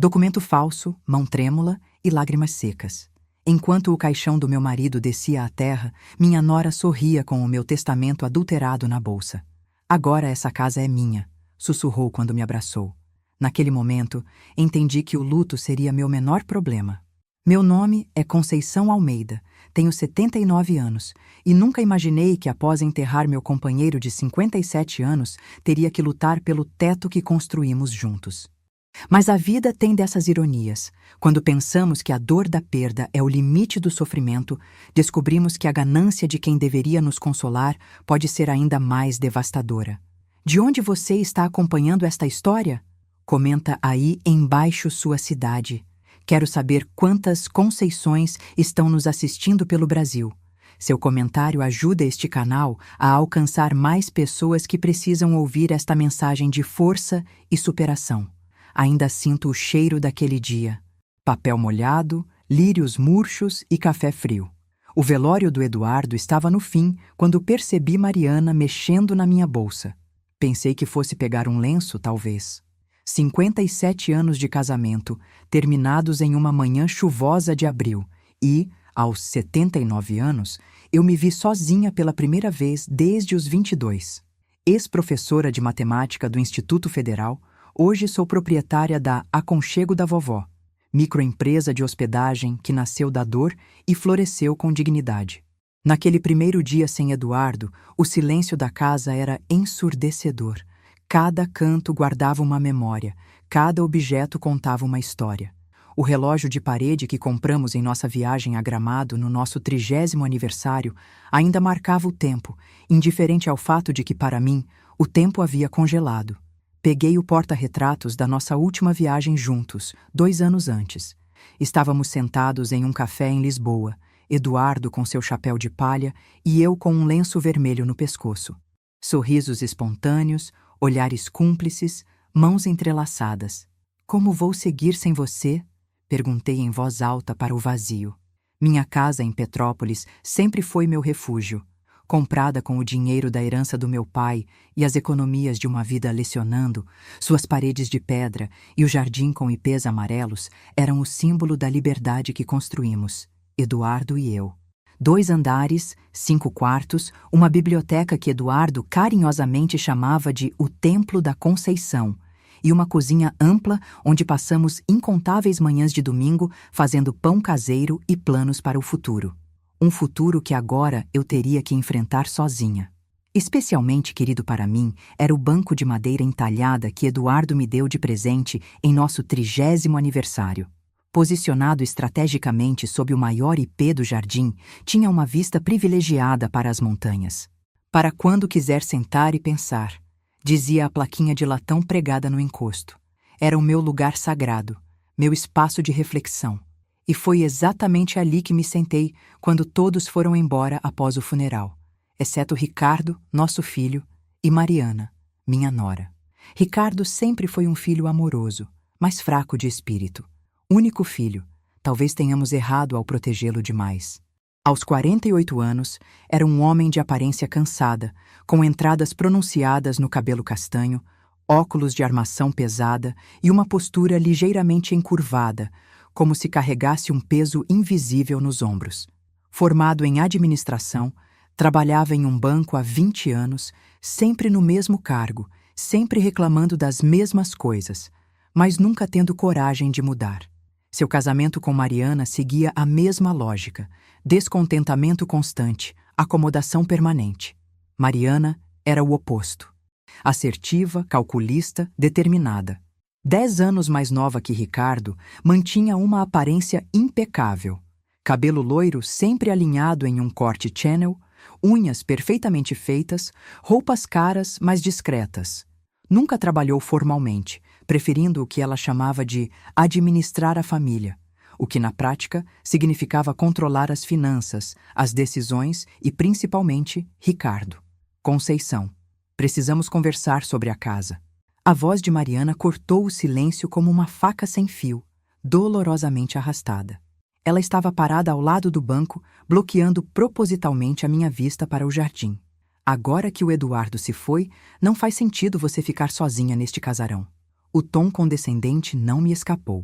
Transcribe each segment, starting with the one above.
Documento falso, mão trêmula e lágrimas secas. Enquanto o caixão do meu marido descia à terra, minha nora sorria com o meu testamento adulterado na bolsa. Agora essa casa é minha, sussurrou quando me abraçou. Naquele momento, entendi que o luto seria meu menor problema. Meu nome é Conceição Almeida, tenho 79 anos e nunca imaginei que após enterrar meu companheiro de 57 anos, teria que lutar pelo teto que construímos juntos. Mas a vida tem dessas ironias. Quando pensamos que a dor da perda é o limite do sofrimento, descobrimos que a ganância de quem deveria nos consolar pode ser ainda mais devastadora. De onde você está acompanhando esta história? Comenta aí embaixo sua cidade. Quero saber quantas Conceições estão nos assistindo pelo Brasil. Seu comentário ajuda este canal a alcançar mais pessoas que precisam ouvir esta mensagem de força e superação. Ainda sinto o cheiro daquele dia. Papel molhado, lírios murchos e café frio. O velório do Eduardo estava no fim quando percebi Mariana mexendo na minha bolsa. Pensei que fosse pegar um lenço, talvez. 57 anos de casamento, terminados em uma manhã chuvosa de abril, e, aos 79 anos, eu me vi sozinha pela primeira vez desde os 22. Ex-professora de matemática do Instituto Federal, hoje sou proprietária da Aconchego da Vovó, microempresa de hospedagem que nasceu da dor e floresceu com dignidade. Naquele primeiro dia sem Eduardo, o silêncio da casa era ensurdecedor. Cada canto guardava uma memória, cada objeto contava uma história. O relógio de parede que compramos em nossa viagem a Gramado no nosso 30º aniversário ainda marcava o tempo, indiferente ao fato de que, para mim, o tempo havia congelado. Peguei o porta-retratos da nossa última viagem juntos, 2 anos antes. Estávamos sentados em um café em Lisboa, Eduardo com seu chapéu de palha e eu com um lenço vermelho no pescoço. Sorrisos espontâneos, olhares cúmplices, mãos entrelaçadas. Como vou seguir sem você? Perguntei em voz alta para o vazio. Minha casa em Petrópolis sempre foi meu refúgio. Comprada com o dinheiro da herança do meu pai e as economias de uma vida lecionando, suas paredes de pedra e o jardim com ipês amarelos eram o símbolo da liberdade que construímos, Eduardo e eu. 2 andares, 5 quartos, uma biblioteca que Eduardo carinhosamente chamava de o Templo da Conceição, e uma cozinha ampla onde passamos incontáveis manhãs de domingo fazendo pão caseiro e planos para o futuro. Um futuro que agora eu teria que enfrentar sozinha. Especialmente querido para mim era o banco de madeira entalhada que Eduardo me deu de presente em nosso 30º aniversário. Posicionado estrategicamente sob o maior ipê do jardim, tinha uma vista privilegiada para as montanhas. Para quando quiser sentar e pensar, dizia a plaquinha de latão pregada no encosto. Era o meu lugar sagrado, meu espaço de reflexão. E foi exatamente ali que me sentei quando todos foram embora após o funeral, exceto Ricardo, nosso filho, e Mariana, minha nora. Ricardo sempre foi um filho amoroso, mas fraco de espírito. Único filho, talvez tenhamos errado ao protegê-lo demais. Aos 48 anos, era um homem de aparência cansada, com entradas pronunciadas no cabelo castanho, óculos de armação pesada e uma postura ligeiramente encurvada, como se carregasse um peso invisível nos ombros. Formado em administração, trabalhava em um banco há 20 anos, sempre no mesmo cargo, sempre reclamando das mesmas coisas, mas nunca tendo coragem de mudar. Seu casamento com Mariana seguia a mesma lógica: descontentamento constante, acomodação permanente. Mariana era o oposto. Assertiva, calculista, determinada. 10 anos mais nova que Ricardo, mantinha uma aparência impecável. Cabelo loiro sempre alinhado em um corte Chanel, unhas perfeitamente feitas, roupas caras, mas discretas. Nunca trabalhou formalmente, preferindo o que ela chamava de administrar a família, o que na prática significava controlar as finanças, as decisões e, principalmente, Ricardo. Conceição, precisamos conversar sobre a casa. A voz de Mariana cortou o silêncio como uma faca sem fio, dolorosamente arrastada. Ela estava parada ao lado do banco, bloqueando propositalmente a minha vista para o jardim. Agora que o Eduardo se foi, não faz sentido você ficar sozinha neste casarão. O tom condescendente não me escapou.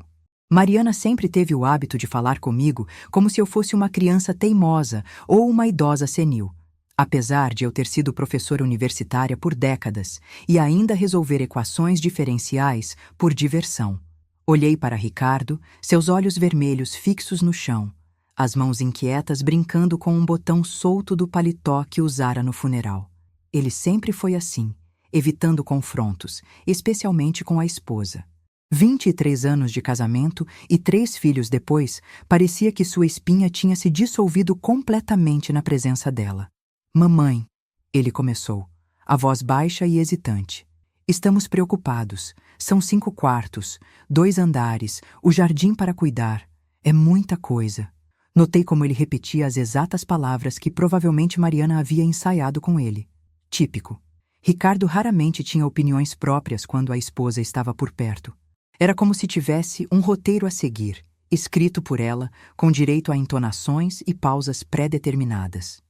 Mariana sempre teve o hábito de falar comigo como se eu fosse uma criança teimosa ou uma idosa senil. Apesar de eu ter sido professora universitária por décadas e ainda resolver equações diferenciais por diversão. Olhei para Ricardo, seus olhos vermelhos fixos no chão, as mãos inquietas brincando com um botão solto do paletó que usara no funeral. Ele sempre foi assim, evitando confrontos, especialmente com a esposa. 23 anos de casamento e 3 filhos depois, parecia que sua espinha tinha se dissolvido completamente na presença dela. Mamãe, ele começou, a voz baixa e hesitante. Estamos preocupados. São 5 quartos, 2 andares, o jardim para cuidar. É muita coisa. Notei como ele repetia as exatas palavras que provavelmente Mariana havia ensaiado com ele. Típico. Ricardo raramente tinha opiniões próprias quando a esposa estava por perto. Era como se tivesse um roteiro a seguir, escrito por ela, com direito a entonações e pausas pré-determinadas.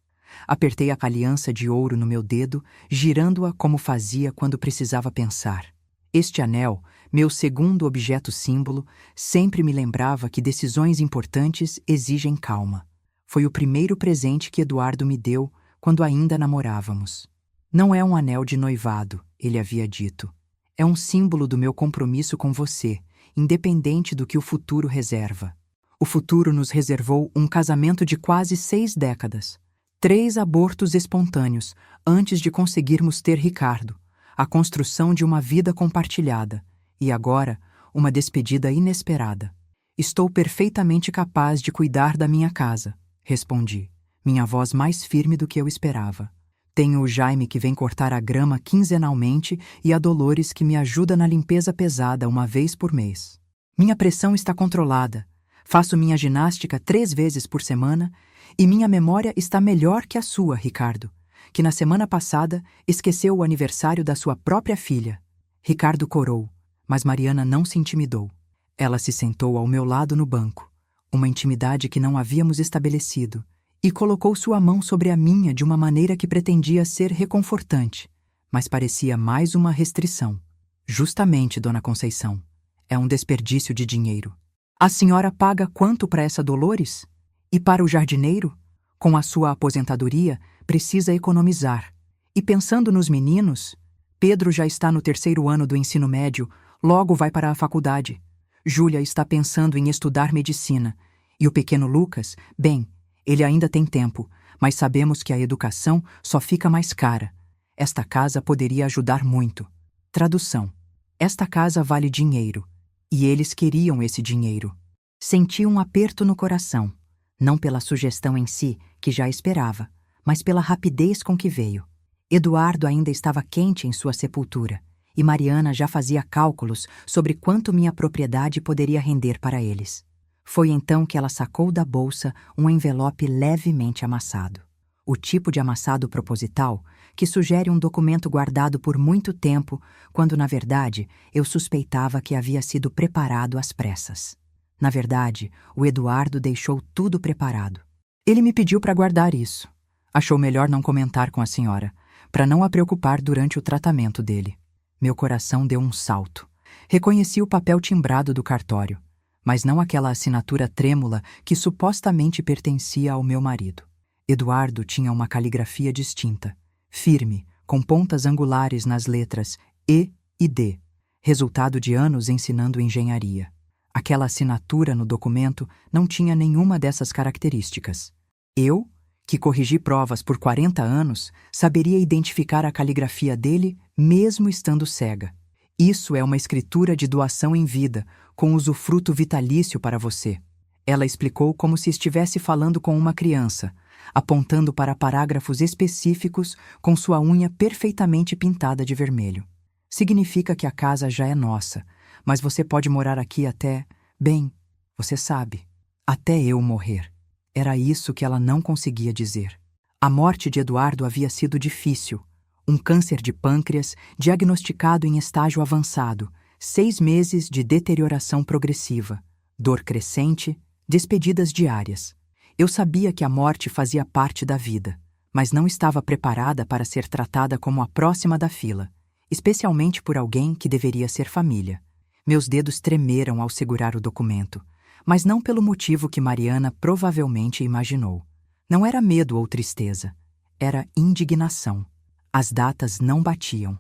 Apertei a aliança de ouro no meu dedo, girando-a como fazia quando precisava pensar. Este anel, meu segundo objeto símbolo, sempre me lembrava que decisões importantes exigem calma. Foi o primeiro presente que Eduardo me deu quando ainda namorávamos. Não é um anel de noivado, ele havia dito. É um símbolo do meu compromisso com você, independente do que o futuro reserva. O futuro nos reservou um casamento de quase 6 décadas. 3 abortos espontâneos antes de conseguirmos ter Ricardo, a construção de uma vida compartilhada e agora uma despedida inesperada. Estou perfeitamente capaz de cuidar da minha casa, respondi, minha voz mais firme do que eu esperava. Tenho o Jaime que vem cortar a grama quinzenalmente e a Dolores que me ajuda na limpeza pesada uma vez por mês. Minha pressão está controlada, faço minha ginástica 3 vezes por semana e minha memória está melhor que a sua, Ricardo, que na semana passada esqueceu o aniversário da sua própria filha. Ricardo corou, mas Mariana não se intimidou. Ela se sentou ao meu lado no banco, uma intimidade que não havíamos estabelecido, e colocou sua mão sobre a minha de uma maneira que pretendia ser reconfortante, mas parecia mais uma restrição. Justamente, Dona Conceição, é um desperdício de dinheiro. A senhora paga quanto para essa Dolores? E para o jardineiro? Com a sua aposentadoria, precisa economizar. E pensando nos meninos, Pedro já está no 3º ano do ensino médio, logo vai para a faculdade. Júlia está pensando em estudar medicina. E o pequeno Lucas, bem, ele ainda tem tempo, mas sabemos que a educação só fica mais cara. Esta casa poderia ajudar muito. Tradução. Esta casa vale dinheiro. E eles queriam esse dinheiro. Senti um aperto no coração, não pela sugestão em si, que já esperava, mas pela rapidez com que veio. Eduardo ainda estava quente em sua sepultura, e Mariana já fazia cálculos sobre quanto minha propriedade poderia render para eles. Foi então que ela sacou da bolsa um envelope levemente amassado. O tipo de amassado proposital que sugere um documento guardado por muito tempo, quando, na verdade, eu suspeitava que havia sido preparado às pressas. Na verdade, o Eduardo deixou tudo preparado. Ele me pediu para guardar isso. Achou melhor não comentar com a senhora, para não a preocupar durante o tratamento dele. Meu coração deu um salto. Reconheci o papel timbrado do cartório, mas não aquela assinatura trêmula que supostamente pertencia ao meu marido. Eduardo tinha uma caligrafia distinta, firme, com pontas angulares nas letras E e D, resultado de anos ensinando engenharia. Aquela assinatura no documento não tinha nenhuma dessas características. Eu, que corrigi provas por 40 anos, saberia identificar a caligrafia dele mesmo estando cega. Isso é uma escritura de doação em vida, com usufruto vitalício para você. Ela explicou como se estivesse falando com uma criança, apontando para parágrafos específicos com sua unha perfeitamente pintada de vermelho. Significa que a casa já é nossa, mas você pode morar aqui até, bem, você sabe, até eu morrer. Era isso que ela não conseguia dizer. A morte de Eduardo havia sido difícil. Um câncer de pâncreas diagnosticado em estágio avançado, 6 meses de deterioração progressiva, dor crescente, despedidas diárias. Eu sabia que a morte fazia parte da vida, mas não estava preparada para ser tratada como a próxima da fila. especialmente por alguém que deveria ser família. Meus dedos tremeram ao segurar o documento, mas não pelo motivo que Mariana provavelmente imaginou. Não era medo ou tristeza, era indignação. As datas não batiam.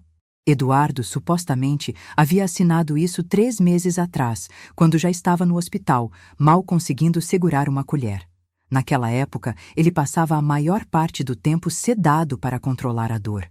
Eduardo supostamente havia assinado isso 3 meses atrás, quando já estava no hospital, mal conseguindo segurar uma colher. Naquela época, ele passava a maior parte do tempo sedado para controlar a dor.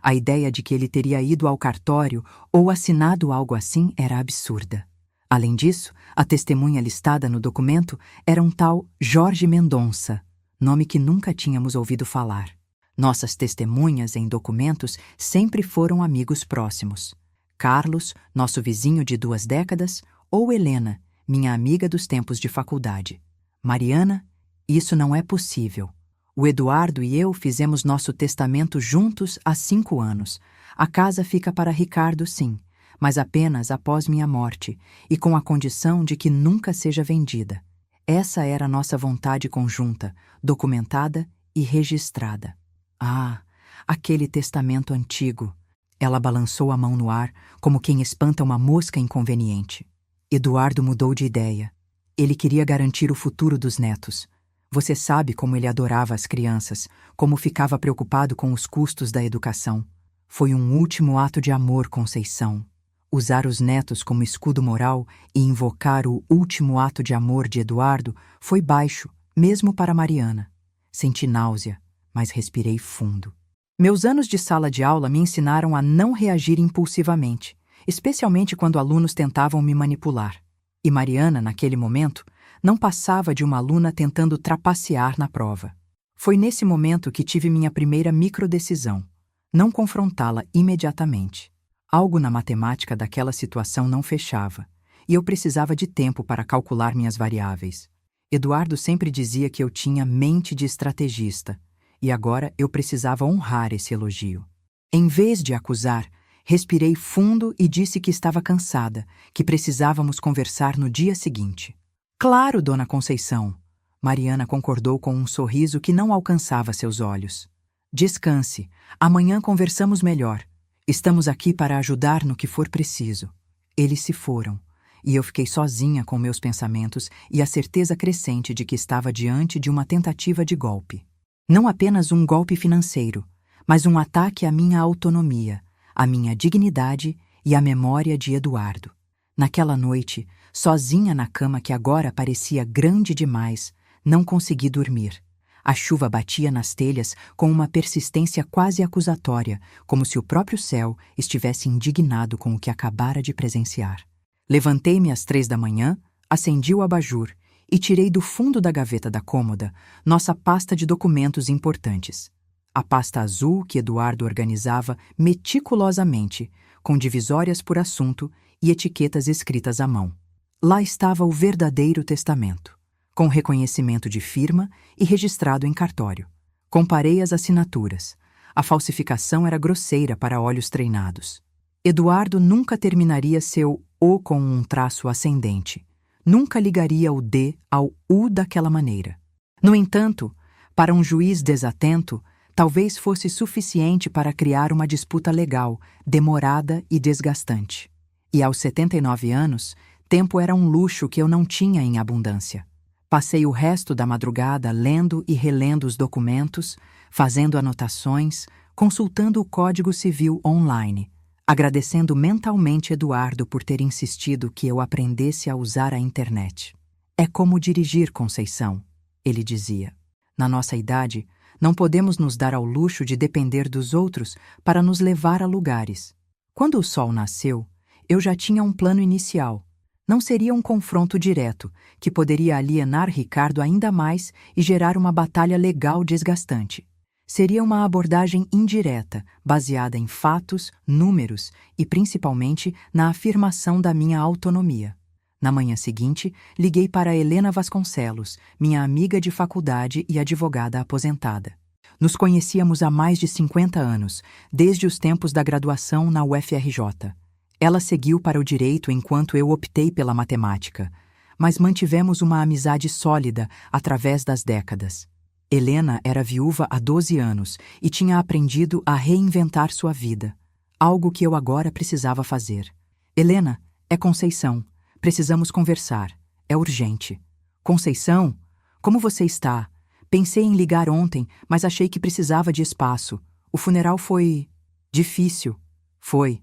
A ideia de que ele teria ido ao cartório ou assinado algo assim era absurda. Além disso, a testemunha listada no documento era um tal Jorge Mendonça, nome que nunca tínhamos ouvido falar. Nossas testemunhas em documentos sempre foram amigos próximos. Carlos, nosso vizinho de 2 décadas, ou Helena, minha amiga dos tempos de faculdade. Mariana, isso não é possível. O Eduardo e eu fizemos nosso testamento juntos há 5 anos. A casa fica para Ricardo, sim, mas apenas após minha morte e com a condição de que nunca seja vendida. Essa era a nossa vontade conjunta, documentada e registrada. Ah, aquele testamento antigo. Ela balançou a mão no ar, como quem espanta uma mosca inconveniente. Eduardo mudou de ideia. Ele queria garantir o futuro dos netos. Você sabe como ele adorava as crianças, como ficava preocupado com os custos da educação. Foi um último ato de amor, Conceição. Usar os netos como escudo moral e invocar o último ato de amor de Eduardo foi baixo, mesmo para Mariana. Senti náusea, mas respirei fundo. Meus anos de sala de aula me ensinaram a não reagir impulsivamente, especialmente quando alunos tentavam me manipular. E Mariana, naquele momento, não passava de uma aluna tentando trapacear na prova. Foi nesse momento que tive minha primeira microdecisão: não confrontá-la imediatamente. Algo na matemática daquela situação não fechava, e eu precisava de tempo para calcular minhas variáveis. Eduardo sempre dizia que eu tinha mente de estrategista, e agora eu precisava honrar esse elogio. Em vez de acusar, respirei fundo e disse que estava cansada, que precisávamos conversar no dia seguinte. Claro, dona Conceição. Mariana concordou com um sorriso que não alcançava seus olhos. Descanse. Amanhã conversamos melhor. Estamos aqui para ajudar no que for preciso. Eles se foram, e eu fiquei sozinha com meus pensamentos e a certeza crescente de que estava diante de uma tentativa de golpe. Não apenas um golpe financeiro, mas um ataque à minha autonomia, à minha dignidade e à memória de Eduardo. Naquela noite, sozinha na cama que agora parecia grande demais, não consegui dormir. A chuva batia nas telhas com uma persistência quase acusatória, como se o próprio céu estivesse indignado com o que acabara de presenciar. Levantei-me às 3 da manhã, acendi o abajur e tirei do fundo da gaveta da cômoda nossa pasta de documentos importantes. A pasta azul que Eduardo organizava meticulosamente, com divisórias por assunto e etiquetas escritas à mão. Lá estava o verdadeiro testamento, com reconhecimento de firma e registrado em cartório. Comparei as assinaturas. A falsificação era grosseira para olhos treinados. Eduardo nunca terminaria seu O com um traço ascendente. Nunca ligaria o D ao U daquela maneira. No entanto, para um juiz desatento, talvez fosse suficiente para criar uma disputa legal, demorada e desgastante. E aos 79 anos, tempo era um luxo que eu não tinha em abundância. Passei o resto da madrugada lendo e relendo os documentos, fazendo anotações, consultando o Código Civil online, agradecendo mentalmente Eduardo por ter insistido que eu aprendesse a usar a internet. É como dirigir, Conceição, ele dizia. Na nossa idade, não podemos nos dar ao luxo de depender dos outros para nos levar a lugares. Quando o sol nasceu, eu já tinha um plano inicial. Não seria um confronto direto, que poderia alienar Ricardo ainda mais e gerar uma batalha legal desgastante. Seria uma abordagem indireta, baseada em fatos, números e, principalmente, na afirmação da minha autonomia. Na manhã seguinte, liguei para Helena Vasconcelos, minha amiga de faculdade e advogada aposentada. Nos conhecíamos há mais de 50 anos, desde os tempos da graduação na UFRJ. Ela seguiu para o direito enquanto eu optei pela matemática, mas mantivemos uma amizade sólida através das décadas. Helena era viúva há 12 anos e tinha aprendido a reinventar sua vida. Algo que eu agora precisava fazer. Helena, é Conceição. Precisamos conversar. É urgente. Conceição? Como você está? Pensei em ligar ontem, mas achei que precisava de espaço. O funeral foi difícil. Foi.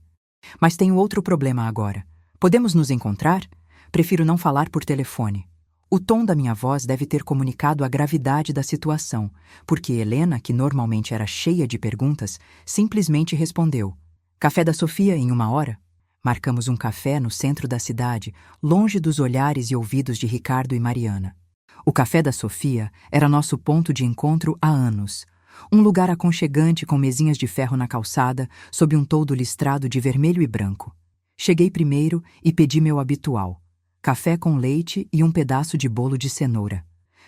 Mas tenho outro problema agora. Podemos nos encontrar? Prefiro não falar por telefone. O tom da minha voz deve ter comunicado a gravidade da situação, porque Helena, que normalmente era cheia de perguntas, simplesmente respondeu: Café da Sofia em 1 hora? Marcamos um café no centro da cidade, longe dos olhares e ouvidos de Ricardo e Mariana. O Café da Sofia era nosso ponto de encontro há anos. Um lugar aconchegante com mesinhas de ferro na calçada, sob um toldo listrado de vermelho e branco. Cheguei primeiro e pedi meu habitual: café com leite e um pedaço de bolo de cenoura.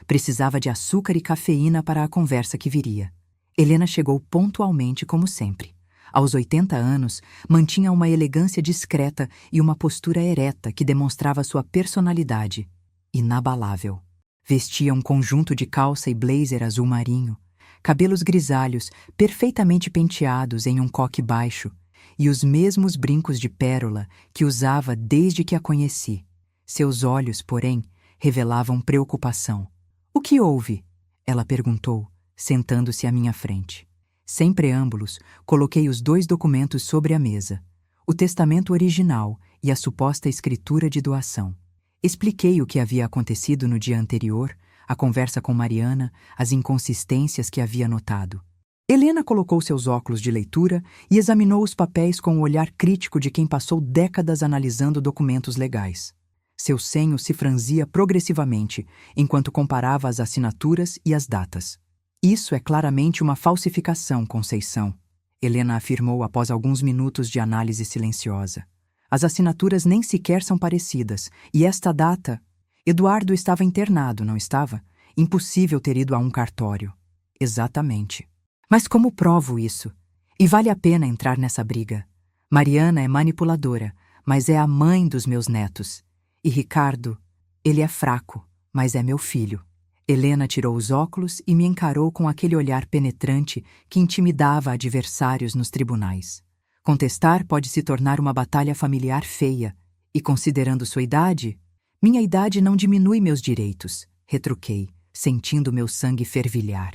Precisava de açúcar e cafeína para a conversa que viria. Helena chegou pontualmente, como sempre. Aos 80 anos, mantinha uma elegância discreta e uma postura ereta que demonstrava sua personalidade inabalável. Vestia um conjunto de calça e blazer azul marinho, cabelos grisalhos perfeitamente penteados em um coque baixo e os mesmos brincos de pérola que usava desde que a conheci. Seus olhos, porém, revelavam preocupação. O que houve? Ela perguntou, sentando-se à minha frente. Sem preâmbulos, coloquei os 2 documentos sobre a mesa: o testamento original e a suposta escritura de doação. Expliquei o que havia acontecido no dia anterior, a conversa com Mariana, as inconsistências que havia notado. Helena colocou seus óculos de leitura e examinou os papéis com o olhar crítico de quem passou décadas analisando documentos legais. Seu senho se franzia progressivamente, enquanto comparava as assinaturas e as datas. Isso é claramente uma falsificação, Conceição, Helena afirmou após alguns minutos de análise silenciosa. As assinaturas nem sequer são parecidas, e esta data... Eduardo estava internado, não estava? Impossível ter ido a um cartório. Exatamente. Mas como provo isso? E vale a pena entrar nessa briga. Mariana é manipuladora, mas é a mãe dos meus netos. E Ricardo, ele é fraco, mas é meu filho. Helena tirou os óculos e me encarou com aquele olhar penetrante que intimidava adversários nos tribunais. Contestar pode se tornar uma batalha familiar feia, e considerando sua idade... Minha idade não diminui meus direitos, retruquei, sentindo meu sangue fervilhar.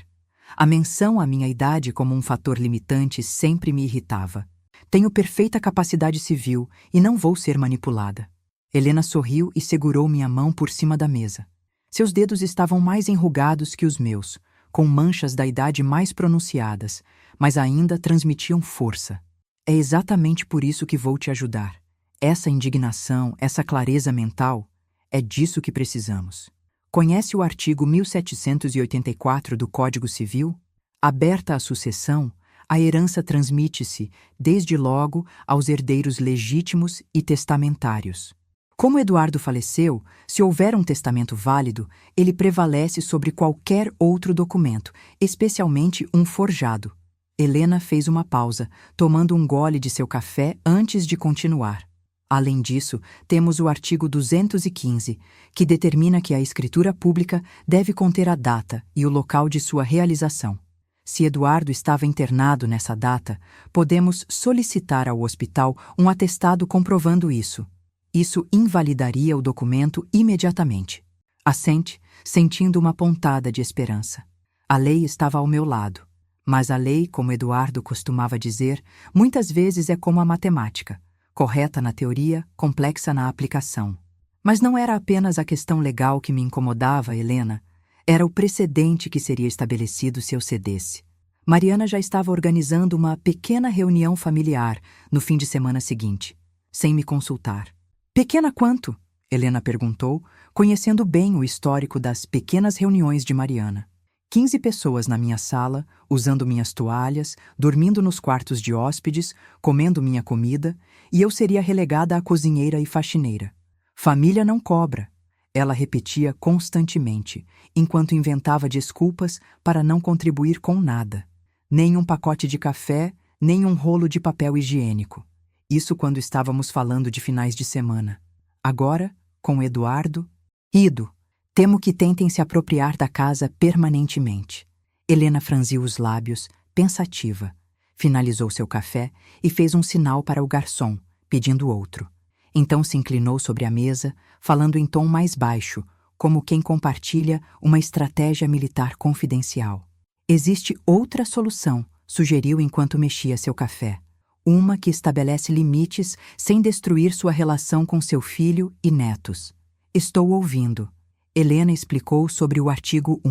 A menção à minha idade como um fator limitante sempre me irritava. Tenho perfeita capacidade civil e não vou ser manipulada. Helena sorriu e segurou minha mão por cima da mesa. Seus dedos estavam mais enrugados que os meus, com manchas da idade mais pronunciadas, mas ainda transmitiam força. É exatamente por isso que vou te ajudar. Essa indignação, essa clareza mental, é disso que precisamos. Conhece o artigo 1784 do Código Civil? Aberta a sucessão, a herança transmite-se, desde logo, aos herdeiros legítimos e testamentários. Como Eduardo faleceu, se houver um testamento válido, ele prevalece sobre qualquer outro documento, especialmente um forjado. Helena fez uma pausa, tomando um gole de seu café antes de continuar. Além disso, temos o artigo 215, que determina que a escritura pública deve conter a data e o local de sua realização. Se Eduardo estava internado nessa data, podemos solicitar ao hospital um atestado comprovando isso. Isso invalidaria o documento imediatamente. Assente, sentindo uma pontada de esperança. A lei estava ao meu lado. Mas a lei, como Eduardo costumava dizer, muitas vezes é como a matemática. Correta na teoria, complexa na aplicação. Mas não era apenas a questão legal que me incomodava, Helena. Era o precedente que seria estabelecido se eu cedesse. Mariana já estava organizando uma pequena reunião familiar no fim de semana seguinte, sem me consultar. Pequena quanto? Helena perguntou, conhecendo bem o histórico das pequenas reuniões de Mariana. 15 pessoas na minha sala, usando minhas toalhas, dormindo nos quartos de hóspedes, comendo minha comida, e eu seria relegada à cozinheira e faxineira. Família não cobra, ela repetia constantemente, enquanto inventava desculpas para não contribuir com nada. Nem um pacote de café, nem um rolo de papel higiênico. Isso quando estávamos falando de finais de semana. Agora, com Eduardo... Ido. Temo que tentem se apropriar da casa permanentemente. Helena franziu os lábios, pensativa. Finalizou seu café e fez um sinal para o garçom, pedindo outro. Então se inclinou sobre a mesa, falando em tom mais baixo, como quem compartilha uma estratégia militar confidencial. Existe outra solução, sugeriu enquanto mexia seu café. Uma que estabelece limites sem destruir sua relação com seu filho e netos. Estou ouvindo. Helena explicou sobre o artigo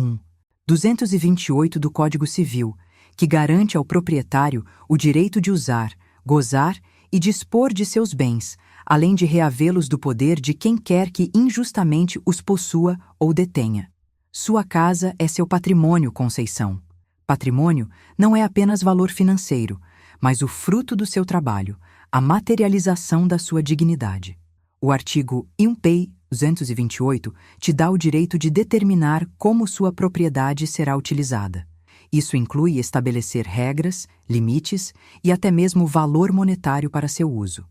228 do Código Civil, que garante ao proprietário o direito de usar, gozar e dispor de seus bens, além de reavê-los do poder de quem quer que injustamente os possua ou detenha. Sua casa é seu patrimônio, Conceição. Patrimônio não é apenas valor financeiro, mas o fruto do seu trabalho, a materialização da sua dignidade. O artigo INPI 228 te dá o direito de determinar como sua propriedade será utilizada. Isso inclui estabelecer regras, limites e até mesmo valor monetário para seu uso.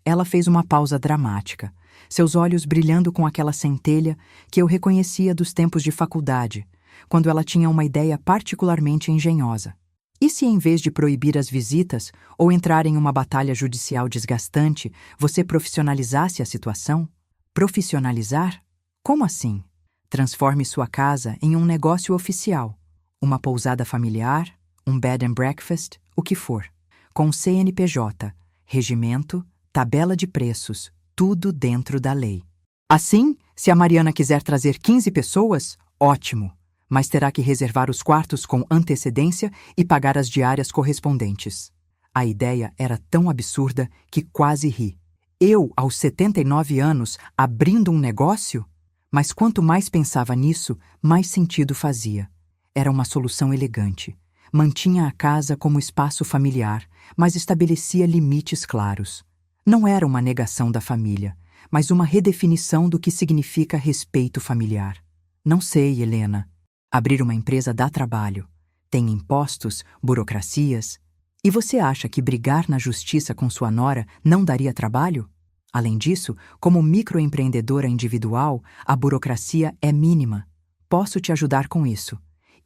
Ela fez uma pausa dramática, seus olhos brilhando com aquela centelha que eu reconhecia dos tempos de faculdade, quando ela tinha uma ideia particularmente engenhosa. E se, em vez de proibir as visitas ou entrar em uma batalha judicial desgastante, você profissionalizasse a situação? Profissionalizar? Como assim? Transforme sua casa em um negócio oficial. Uma pousada familiar, um bed and breakfast, o que for. Com CNPJ, regimento, tabela de preços, tudo dentro da lei. Assim, se a Mariana quiser trazer 15 pessoas, ótimo, mas terá que reservar os quartos com antecedência e pagar as diárias correspondentes. A ideia era tão absurda que quase ri. Eu, aos 79 anos, abrindo um negócio? Mas quanto mais pensava nisso, mais sentido fazia. Era uma solução elegante. Mantinha a casa como espaço familiar, mas estabelecia limites claros. Não era uma negação da família, mas uma redefinição do que significa respeito familiar. Não sei, Helena. Abrir uma empresa dá trabalho. Tem impostos, burocracias. E você acha que brigar na justiça com sua nora não daria trabalho? Além disso, como microempreendedora individual, a burocracia é mínima. Posso te ajudar com isso.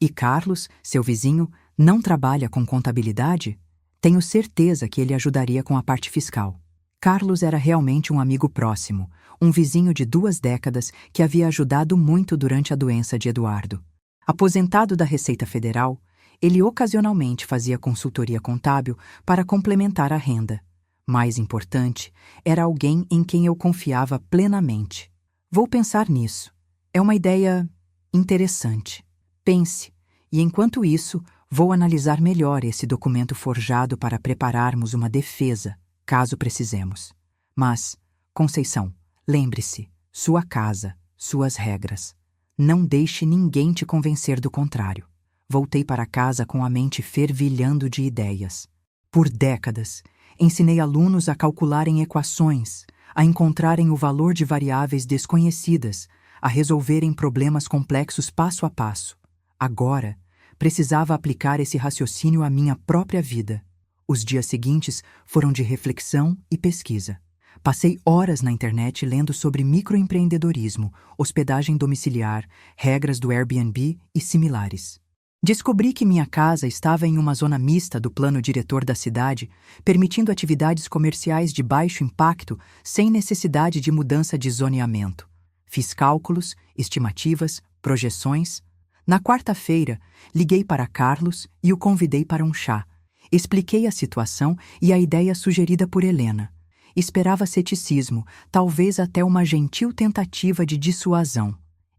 E Carlos, seu vizinho, não trabalha com contabilidade? Tenho certeza que ele ajudaria com a parte fiscal. Carlos era realmente um amigo próximo, um vizinho de 2 décadas que havia ajudado muito durante a doença de Eduardo. Aposentado da Receita Federal, ele ocasionalmente fazia consultoria contábil para complementar a renda. Mais importante, era alguém em quem eu confiava plenamente. Vou pensar nisso. É uma ideia interessante. Pense, e enquanto isso, vou analisar melhor esse documento forjado para prepararmos uma defesa, caso precisemos. Mas, Conceição, lembre-se, sua casa, suas regras. Não deixe ninguém te convencer do contrário. Voltei para casa com a mente fervilhando de ideias. Por décadas, ensinei alunos a calcularem equações, a encontrarem o valor de variáveis desconhecidas, a resolverem problemas complexos passo a passo. Agora, precisava aplicar esse raciocínio à minha própria vida. Os dias seguintes foram de reflexão e pesquisa. Passei horas na internet lendo sobre microempreendedorismo, hospedagem domiciliar, regras do Airbnb e similares. Descobri que minha casa estava em uma zona mista do plano diretor da cidade, permitindo atividades comerciais de baixo impacto sem necessidade de mudança de zoneamento. Fiz cálculos, estimativas, projeções. Na quarta-feira, liguei para Carlos e o convidei para um chá. Expliquei a situação e a ideia sugerida por Helena. Esperava ceticismo, talvez até uma gentil tentativa de dissuasão.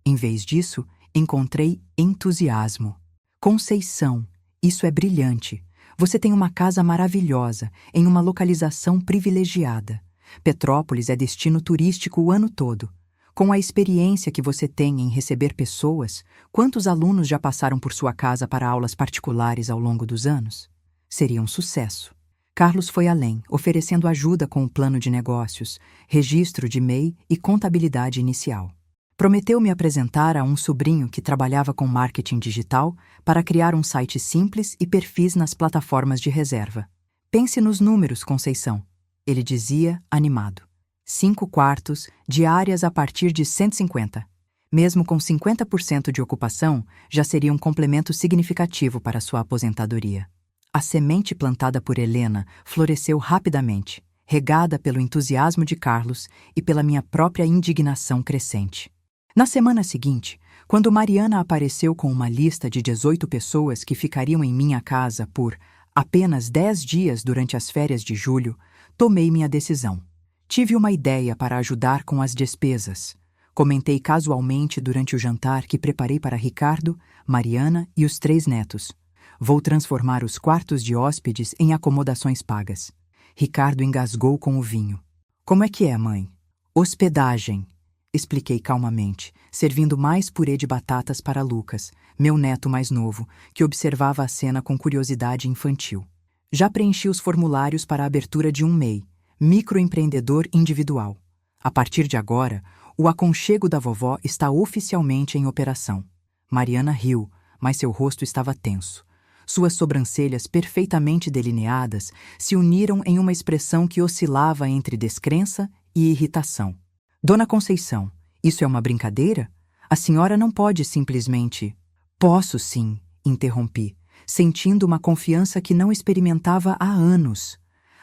Em vez disso, encontrei entusiasmo. Conceição, isso é brilhante. Você tem uma casa maravilhosa, em uma localização privilegiada. Petrópolis é destino turístico o ano todo. Com a experiência que você tem em receber pessoas, quantos alunos já passaram por sua casa para aulas particulares ao longo dos anos? Seria um sucesso. Carlos foi além, oferecendo ajuda com o plano de negócios, registro de MEI e contabilidade inicial. Prometeu me apresentar a um sobrinho que trabalhava com marketing digital para criar um site simples e perfis nas plataformas de reserva. Pense nos números, Conceição, ele dizia, animado. 5 quartos, diárias a partir de 150. Mesmo com 50% de ocupação, já seria um complemento significativo para sua aposentadoria. A semente plantada por Helena floresceu rapidamente, regada pelo entusiasmo de Carlos e pela minha própria indignação crescente. Na semana seguinte, quando Mariana apareceu com uma lista de 18 pessoas que ficariam em minha casa por apenas 10 dias durante as férias de julho, tomei minha decisão. Tive uma ideia para ajudar com as despesas. Comentei casualmente durante o jantar que preparei para Ricardo, Mariana e os 3 netos. Vou transformar os quartos de hóspedes em acomodações pagas. Ricardo engasgou com o vinho. Como é que é, mãe? Hospedagem, expliquei calmamente, servindo mais purê de batatas para Lucas, meu neto mais novo, que observava a cena com curiosidade infantil. Já preenchi os formulários para a abertura de um MEI, microempreendedor individual. A partir de agora, o aconchego da vovó está oficialmente em operação. Mariana riu, mas seu rosto estava tenso. Suas sobrancelhas perfeitamente delineadas se uniram em uma expressão que oscilava entre descrença e irritação. Dona Conceição, isso é uma brincadeira? A senhora não pode simplesmente... Posso sim, interrompi, sentindo uma confiança que não experimentava há anos.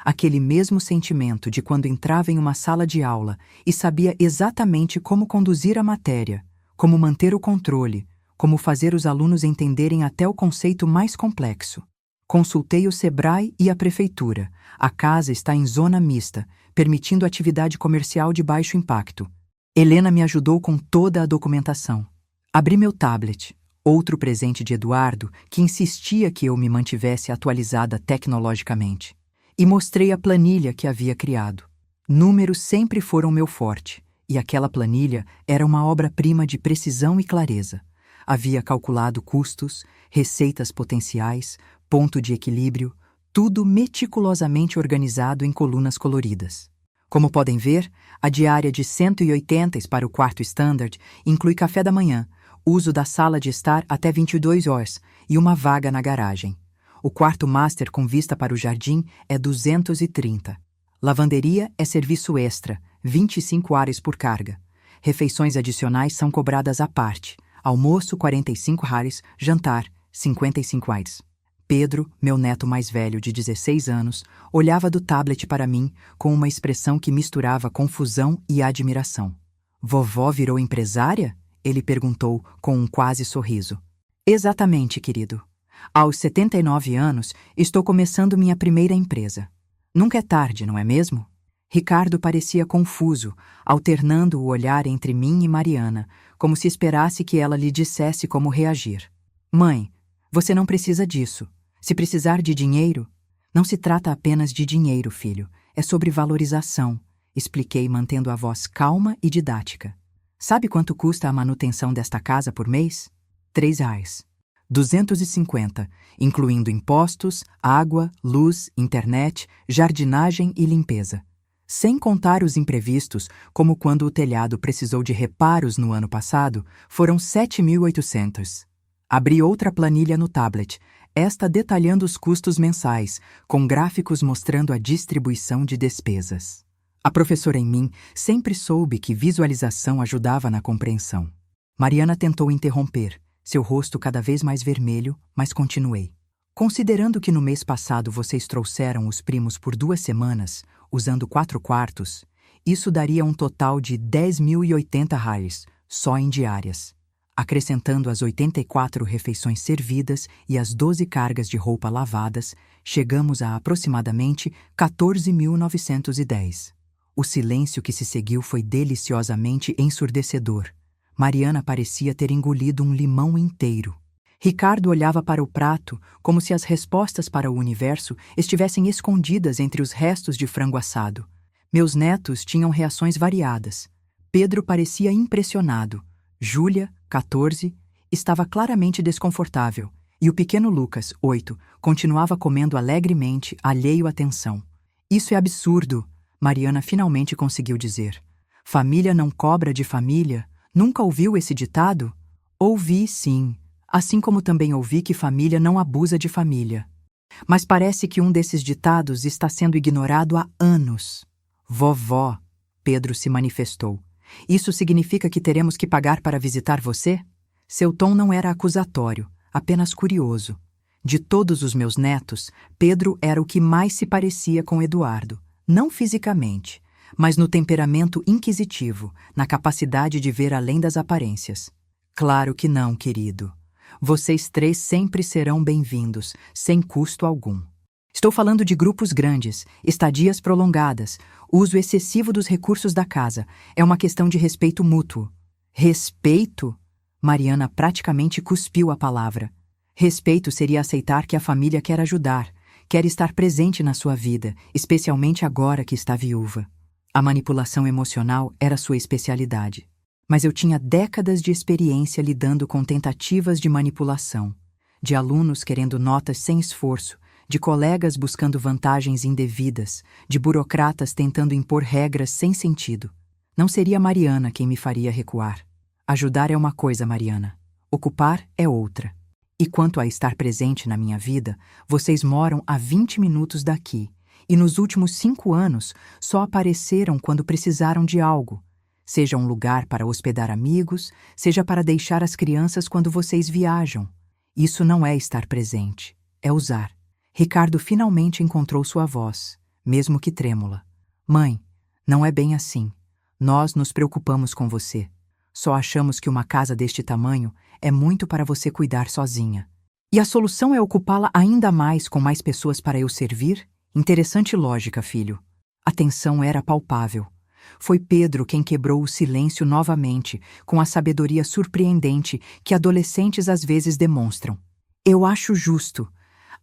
Aquele mesmo sentimento de quando entrava em uma sala de aula e sabia exatamente como conduzir a matéria, como manter o controle, como fazer os alunos entenderem até o conceito mais complexo. Consultei o Sebrae e a prefeitura. A casa está em zona mista, permitindo atividade comercial de baixo impacto. Helena me ajudou com toda a documentação. Abri meu tablet, outro presente de Eduardo, que insistia que eu me mantivesse atualizada tecnologicamente, e mostrei a planilha que havia criado. Números sempre foram meu forte, e aquela planilha era uma obra-prima de precisão e clareza. Havia calculado custos, receitas potenciais, ponto de equilíbrio, tudo meticulosamente organizado em colunas coloridas. Como podem ver, a diária de 180 para o quarto standard inclui café da manhã, uso da sala de estar até 22 horas e uma vaga na garagem. O quarto master com vista para o jardim é 230. Lavanderia é serviço extra, 25 horas por carga. Refeições adicionais são cobradas à parte. Almoço, 45 reais, jantar, 55 reais. Pedro, meu neto mais velho de 16 anos, olhava do tablet para mim com uma expressão que misturava confusão e admiração. Vovó virou empresária? Ele perguntou com um quase sorriso. Exatamente, querido. Aos 79 anos, estou começando minha primeira empresa. Nunca é tarde, não é mesmo? Ricardo parecia confuso, alternando o olhar entre mim e Mariana, como se esperasse que ela lhe dissesse como reagir. Mãe, você não precisa disso. Se precisar de dinheiro... Não se trata apenas de dinheiro, filho. É sobre valorização, expliquei mantendo a voz calma e didática. Sabe quanto custa a manutenção desta casa por mês? 3 reais. 250, incluindo impostos, água, luz, internet, jardinagem e limpeza. Sem contar os imprevistos, como quando o telhado precisou de reparos no ano passado, foram 7.800. Abri outra planilha no tablet, esta detalhando os custos mensais, com gráficos mostrando a distribuição de despesas. A professora em mim sempre soube que visualização ajudava na compreensão. Mariana tentou interromper, seu rosto cada vez mais vermelho, mas continuei. Considerando que no mês passado vocês trouxeram os primos por 2 semanas, usando 4 quartos, isso daria um total de 10.080 reais, só em diárias. Acrescentando as 84 refeições servidas e as 12 cargas de roupa lavadas, chegamos a aproximadamente 14.910. O silêncio que se seguiu foi deliciosamente ensurdecedor. Mariana parecia ter engolido um limão inteiro. Ricardo olhava para o prato como se as respostas para o universo estivessem escondidas entre os restos de frango assado. Meus netos tinham reações variadas. Pedro parecia impressionado. Júlia, 14, estava claramente desconfortável. E o pequeno Lucas, 8, continuava comendo alegremente, alheio à tensão. Isso é absurdo, Mariana finalmente conseguiu dizer. Família não cobra de família? Nunca ouviu esse ditado? Ouvi, sim. Assim como também ouvi que família não abusa de família. Mas parece que um desses ditados está sendo ignorado há anos. Vovó, Pedro se manifestou. Isso significa que teremos que pagar para visitar você? Seu tom não era acusatório, apenas curioso. De todos os meus netos, Pedro era o que mais se parecia com Eduardo, não fisicamente, mas no temperamento inquisitivo, na capacidade de ver além das aparências. Claro que não, querido. Vocês três sempre serão bem-vindos, sem custo algum. Estou falando de grupos grandes, estadias prolongadas, uso excessivo dos recursos da casa. É uma questão de respeito mútuo. Respeito? Mariana praticamente cuspiu a palavra. Respeito seria aceitar que a família quer ajudar, quer estar presente na sua vida, especialmente agora que está viúva. A manipulação emocional era sua especialidade. Mas eu tinha décadas de experiência lidando com tentativas de manipulação, de alunos querendo notas sem esforço, de colegas buscando vantagens indevidas, de burocratas tentando impor regras sem sentido. Não seria Mariana quem me faria recuar. Ajudar é uma coisa, Mariana. Ocupar é outra. E quanto a estar presente na minha vida, vocês moram a 20 minutos daqui, e nos últimos 5 anos só apareceram quando precisaram de algo. Seja um lugar para hospedar amigos, seja para deixar as crianças quando vocês viajam. Isso não é estar presente, é usar. Ricardo finalmente encontrou sua voz, mesmo que trêmula. Mãe, não é bem assim. Nós nos preocupamos com você. Só achamos que uma casa deste tamanho é muito para você cuidar sozinha. E a solução é ocupá-la ainda mais com mais pessoas para eu servir? Interessante lógica, filho. A tensão era palpável. Foi Pedro quem quebrou o silêncio novamente, com a sabedoria surpreendente que adolescentes às vezes demonstram. Eu acho justo.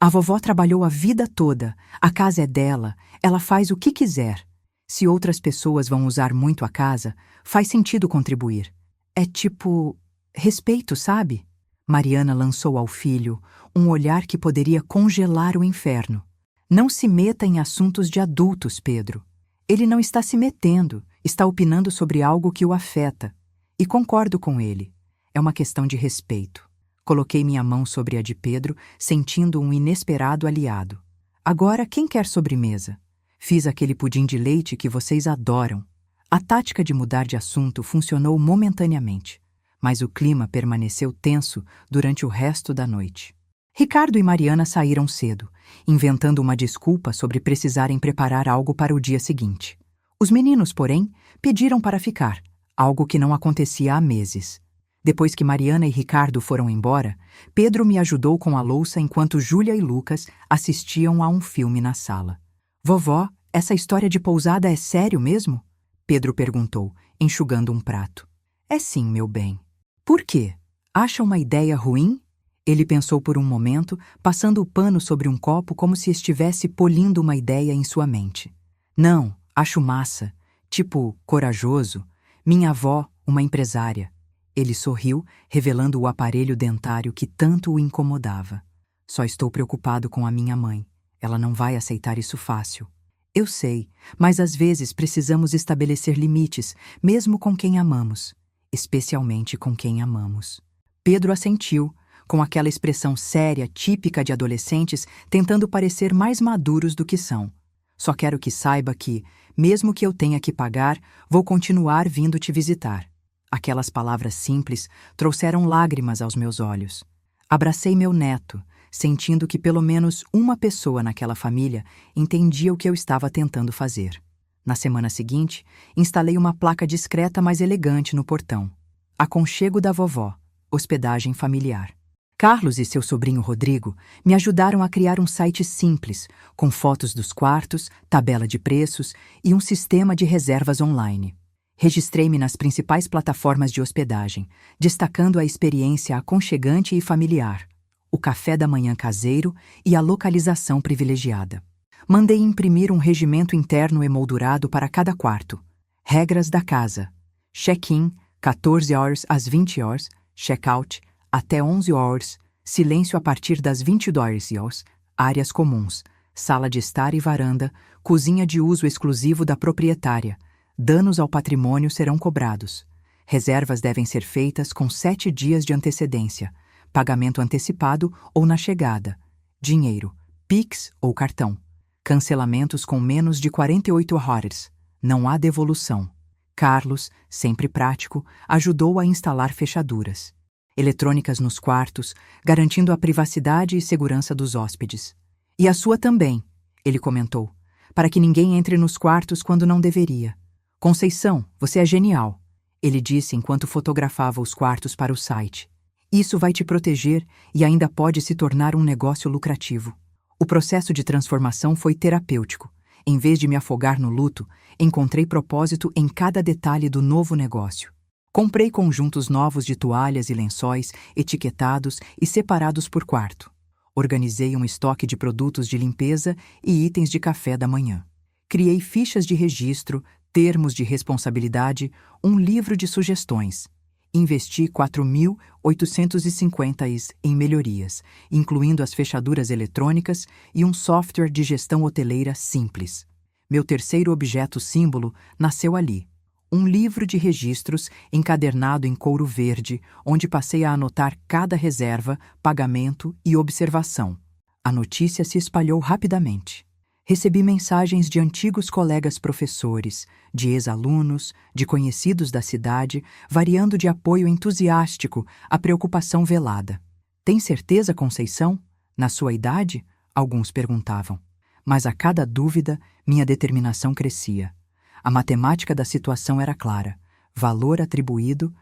A vovó trabalhou a vida toda, a casa é dela, ela faz o que quiser. Se outras pessoas vão usar muito a casa, faz sentido contribuir. É tipo... respeito, sabe? Mariana lançou ao filho um olhar que poderia congelar o inferno. Não se meta em assuntos de adultos, Pedro. Ele não está se metendo, está opinando sobre algo que o afeta. E concordo com ele. É uma questão de respeito. Coloquei minha mão sobre a de Pedro, sentindo um inesperado aliado. Agora, quem quer sobremesa? Fiz aquele pudim de leite que vocês adoram. A tática de mudar de assunto funcionou momentaneamente, mas o clima permaneceu tenso durante o resto da noite. Ricardo e Mariana saíram cedo, inventando uma desculpa sobre precisarem preparar algo para o dia seguinte. Os meninos, porém, pediram para ficar, algo que não acontecia há meses. Depois que Mariana e Ricardo foram embora, Pedro me ajudou com a louça enquanto Júlia e Lucas assistiam a um filme na sala. Vovó, essa história de pousada é sério mesmo? Pedro perguntou, enxugando um prato. É sim, meu bem. Por quê? Acha uma ideia ruim? Ele pensou por um momento, passando o pano sobre um copo como se estivesse polindo uma ideia em sua mente. Não, acho massa. Tipo, corajoso. Minha avó, uma empresária. Ele sorriu, revelando o aparelho dentário que tanto o incomodava. Só estou preocupado com a minha mãe. Ela não vai aceitar isso fácil. Eu sei, mas às vezes precisamos estabelecer limites, mesmo com quem amamos. Especialmente com quem amamos. Pedro assentiu, com aquela expressão séria típica de adolescentes tentando parecer mais maduros do que são. Só quero que saiba que, mesmo que eu tenha que pagar, vou continuar vindo te visitar. Aquelas palavras simples trouxeram lágrimas aos meus olhos. Abracei meu neto, sentindo que pelo menos uma pessoa naquela família entendia o que eu estava tentando fazer. Na semana seguinte, instalei uma placa discreta mais elegante no portão. Aconchego da vovó, hospedagem familiar. Carlos e seu sobrinho Rodrigo me ajudaram a criar um site simples, com fotos dos quartos, tabela de preços e um sistema de reservas online. Registrei-me nas principais plataformas de hospedagem, destacando a experiência aconchegante e familiar, o café da manhã caseiro e a localização privilegiada. Mandei imprimir um regimento interno emoldurado para cada quarto. Regras da casa. Check-in, 14 horas às 20 horas. Check-out, até 11 horas. Silêncio a partir das 22 horas. Áreas comuns. Sala de estar e varanda. Cozinha de uso exclusivo da proprietária. Danos ao patrimônio serão cobrados. Reservas devem ser feitas com 7 dias de antecedência. Pagamento antecipado ou na chegada. Dinheiro, Pix ou cartão. Cancelamentos com menos de 48 horas. Não há devolução. Carlos, sempre prático, ajudou a instalar fechaduras. eletrônicas nos quartos, garantindo a privacidade e segurança dos hóspedes. E a sua também, ele comentou, para que ninguém entre nos quartos quando não deveria. Conceição, você é genial, ele disse enquanto fotografava os quartos para o site. Isso vai te proteger e ainda pode se tornar um negócio lucrativo. O processo de transformação foi terapêutico. Em vez de me afogar no luto, encontrei propósito em cada detalhe do novo negócio. Comprei conjuntos novos de toalhas e lençóis, etiquetados e separados por quarto. Organizei um estoque de produtos de limpeza e itens de café da manhã. Criei fichas de registro, termos de responsabilidade, um livro de sugestões. Investi 4.850 em melhorias, incluindo as fechaduras eletrônicas e um software de gestão hoteleira simples. Meu terceiro objeto símbolo nasceu ali. Um livro de registros encadernado em couro verde, onde passei a anotar cada reserva, pagamento e observação. A notícia se espalhou rapidamente. Recebi mensagens de antigos colegas professores, de ex-alunos, de conhecidos da cidade, variando de apoio entusiástico à preocupação velada. Tem certeza, Conceição? Na sua idade? Alguns perguntavam. Mas a cada dúvida, minha determinação crescia. A matemática da situação era clara. Valor atribuído,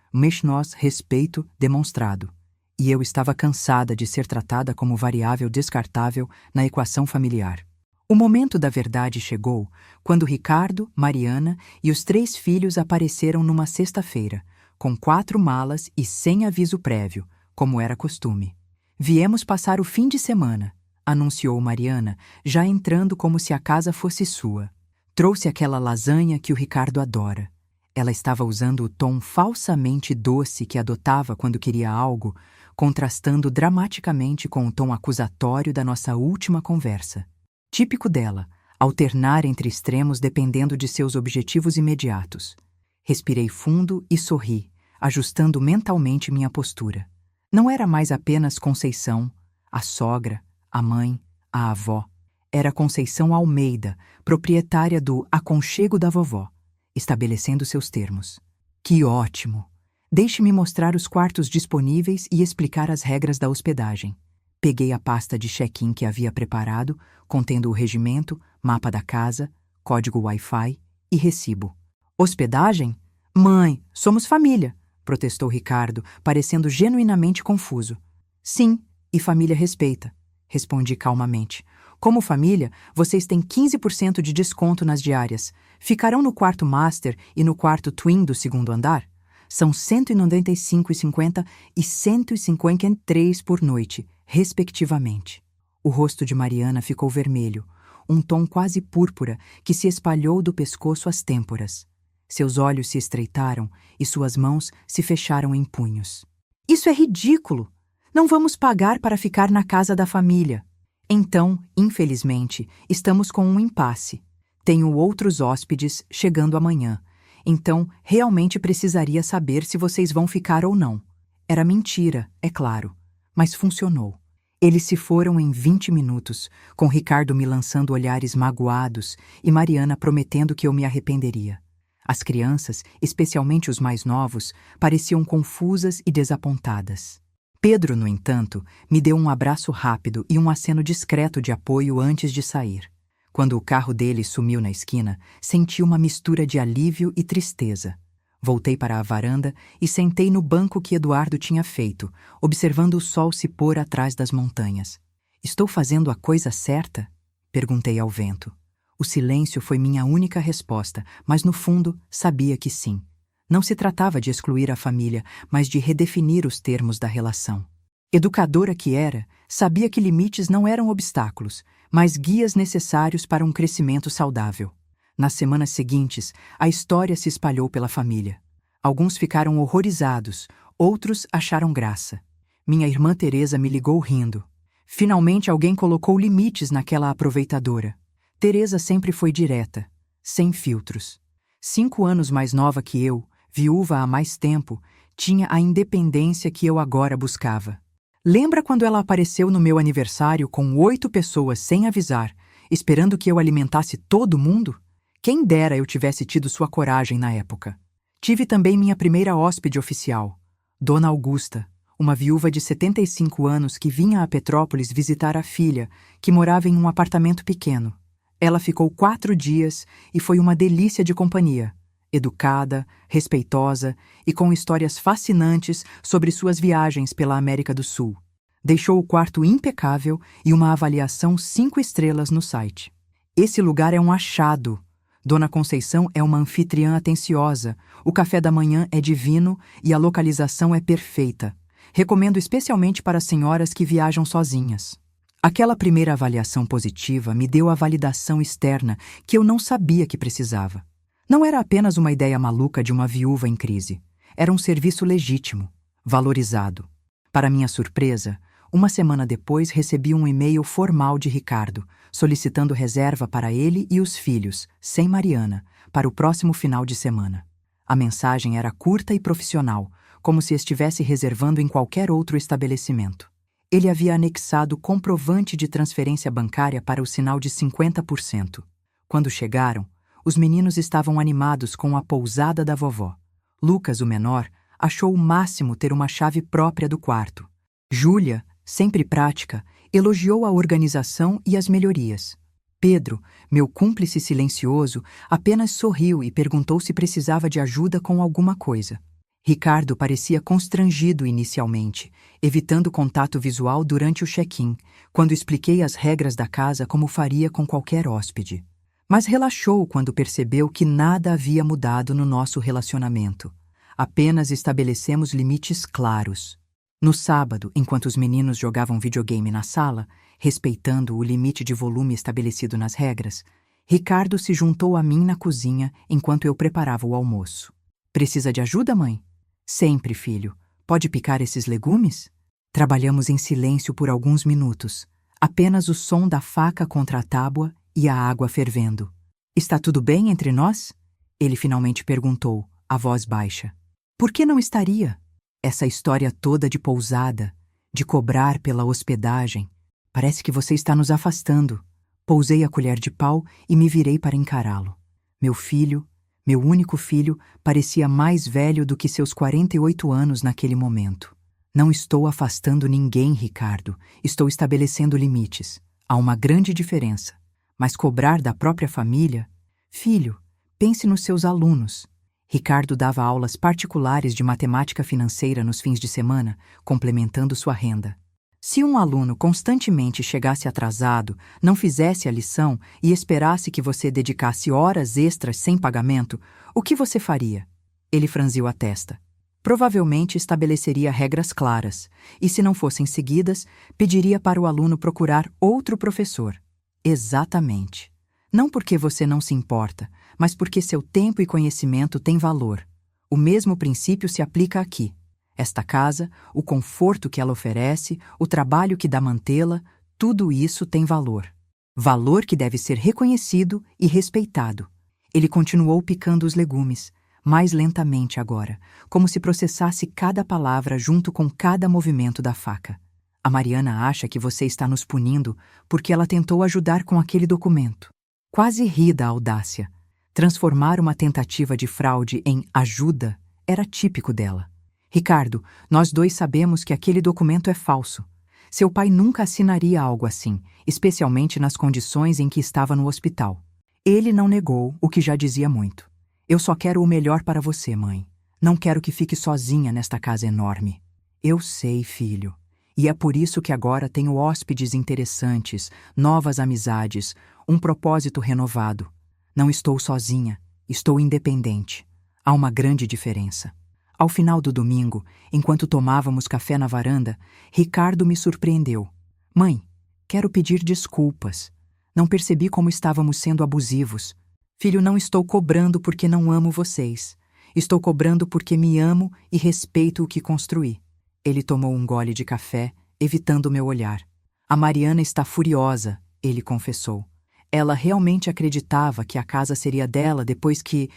nós respeito demonstrado. E eu estava cansada de ser tratada como variável descartável na equação familiar. O momento da verdade chegou quando Ricardo, Mariana e os 3 filhos apareceram numa sexta-feira, com 4 malas e sem aviso prévio, como era costume. Viemos passar o fim de semana, anunciou Mariana, já entrando como se a casa fosse sua. Trouxe aquela lasanha que o Ricardo adora. Ela estava usando o tom falsamente doce que adotava quando queria algo, contrastando dramaticamente com o tom acusatório da nossa última conversa. Típico dela, alternar entre extremos dependendo de seus objetivos imediatos. Respirei fundo e sorri, ajustando mentalmente minha postura. Não era mais apenas Conceição, a sogra, a mãe, a avó. Era Conceição Almeida, proprietária do Aconchego da Vovó, estabelecendo seus termos. Que ótimo! Deixe-me mostrar os quartos disponíveis e explicar as regras da hospedagem. Peguei a pasta de check-in que havia preparado, contendo o regimento, mapa da casa, código Wi-Fi e recibo. Hospedagem? Mãe, somos família, protestou Ricardo, parecendo genuinamente confuso. Sim, e família respeita, respondi calmamente. Como família, vocês têm 15% de desconto nas diárias. Ficarão no quarto master e no quarto twin do segundo andar? São R$ 195,50 e R$ 153 por noite, respectivamente. O rosto de Mariana ficou vermelho, um tom quase púrpura que se espalhou do pescoço às têmporas. Seus olhos se estreitaram e suas mãos se fecharam em punhos. Isso é ridículo! Não vamos pagar para ficar na casa da família. Então, infelizmente, estamos com um impasse. Tenho outros hóspedes chegando amanhã. Então, realmente precisaria saber se vocês vão ficar ou não. Era mentira, é claro, mas funcionou. Eles se foram em 20 minutos, com Ricardo me lançando olhares magoados e Mariana prometendo que eu me arrependeria. As crianças, especialmente os mais novos, pareciam confusas e desapontadas. Pedro, no entanto, me deu um abraço rápido e um aceno discreto de apoio antes de sair. Quando o carro dele sumiu na esquina, senti uma mistura de alívio e tristeza. Voltei para a varanda e sentei no banco que Eduardo tinha feito, observando o sol se pôr atrás das montanhas. Estou fazendo a coisa certa? Perguntei ao vento. O silêncio foi minha única resposta, mas no fundo sabia que sim. Não se tratava de excluir a família, mas de redefinir os termos da relação. Educadora que era, sabia que limites não eram obstáculos, mas guias necessários para um crescimento saudável. Nas semanas seguintes, a história se espalhou pela família. Alguns ficaram horrorizados, outros acharam graça. Minha irmã Teresa me ligou rindo. Finalmente alguém colocou limites naquela aproveitadora. Teresa sempre foi direta, sem filtros. 5 anos mais nova que eu, viúva há mais tempo, tinha a independência que eu agora buscava. Lembra quando ela apareceu no meu aniversário com 8 pessoas sem avisar, esperando que eu alimentasse todo mundo? Quem dera eu tivesse tido sua coragem na época. Tive também minha primeira hóspede oficial, Dona Augusta, uma viúva de 75 anos que vinha a Petrópolis visitar a filha, que morava em um apartamento pequeno. Ela ficou 4 dias e foi uma delícia de companhia, educada, respeitosa e com histórias fascinantes sobre suas viagens pela América do Sul. Deixou o quarto impecável e uma avaliação 5 estrelas no site. Esse lugar é um achado. Dona Conceição é uma anfitriã atenciosa, o café da manhã é divino e a localização é perfeita. Recomendo especialmente para senhoras que viajam sozinhas. Aquela primeira avaliação positiva me deu a validação externa que eu não sabia que precisava. Não era apenas uma ideia maluca de uma viúva em crise. Era um serviço legítimo, valorizado. Para minha surpresa, uma semana depois recebi um e-mail formal de Ricardo, solicitando reserva para ele e os filhos, sem Mariana, para o próximo final de semana. A mensagem era curta e profissional, como se estivesse reservando em qualquer outro estabelecimento. Ele havia anexado comprovante de transferência bancária para o sinal de 50%. Quando chegaram, os meninos estavam animados com a pousada da vovó. Lucas, o menor, achou o máximo ter uma chave própria do quarto. Júlia, sempre prática, elogiou a organização e as melhorias. Pedro, meu cúmplice silencioso, apenas sorriu e perguntou se precisava de ajuda com alguma coisa. Ricardo parecia constrangido inicialmente, evitando contato visual durante o check-in, quando expliquei as regras da casa como faria com qualquer hóspede. Mas relaxou quando percebeu que nada havia mudado no nosso relacionamento. Apenas estabelecemos limites claros. No sábado, enquanto os meninos jogavam videogame na sala, respeitando o limite de volume estabelecido nas regras, Ricardo se juntou a mim na cozinha enquanto eu preparava o almoço. Precisa de ajuda, mãe? Sempre, filho. Pode picar esses legumes? Trabalhamos em silêncio por alguns minutos, apenas o som da faca contra a tábua e a água fervendo. Está tudo bem entre nós? Ele finalmente perguntou, a voz baixa. Por que não estaria? Essa história toda de pousada, de cobrar pela hospedagem, parece que você está nos afastando. Pousei a colher de pau e me virei para encará-lo. Meu filho, meu único filho, parecia mais velho do que seus 48 anos naquele momento. Não estou afastando ninguém, Ricardo. Estou estabelecendo limites. Há uma grande diferença. Mas cobrar da própria família? Filho, pense nos seus alunos. Ricardo dava aulas particulares de matemática financeira nos fins de semana, complementando sua renda. Se um aluno constantemente chegasse atrasado, não fizesse a lição e esperasse que você dedicasse horas extras sem pagamento, o que você faria? Ele franziu a testa. Provavelmente estabeleceria regras claras, e se não fossem seguidas, pediria para o aluno procurar outro professor. Exatamente. Não porque você não se importa, mas porque seu tempo e conhecimento têm valor. O mesmo princípio se aplica aqui. Esta casa, o conforto que ela oferece, o trabalho que dá mantê-la, tudo isso tem valor. Valor que deve ser reconhecido e respeitado. Ele continuou picando os legumes, mais lentamente agora, como se processasse cada palavra junto com cada movimento da faca. A Mariana acha que você está nos punindo porque ela tentou ajudar com aquele documento. Quase ri da audácia. Transformar uma tentativa de fraude em ajuda era típico dela. Ricardo, nós dois sabemos que aquele documento é falso. Seu pai nunca assinaria algo assim, especialmente nas condições em que estava no hospital. Ele não negou, o que já dizia muito. Eu só quero o melhor para você, mãe. Não quero que fique sozinha nesta casa enorme. Eu sei, filho. E é por isso que agora tenho hóspedes interessantes, novas amizades, um propósito renovado. Não estou sozinha, estou independente. Há uma grande diferença. Ao final do domingo, enquanto tomávamos café na varanda, Ricardo me surpreendeu. Mãe, quero pedir desculpas. Não percebi como estávamos sendo abusivos. Filho, não estou cobrando porque não amo vocês. Estou cobrando porque me amo e respeito o que construí. Ele tomou um gole de café, evitando meu olhar. A Mariana está furiosa, ele confessou. Ela realmente acreditava que a casa seria dela depois que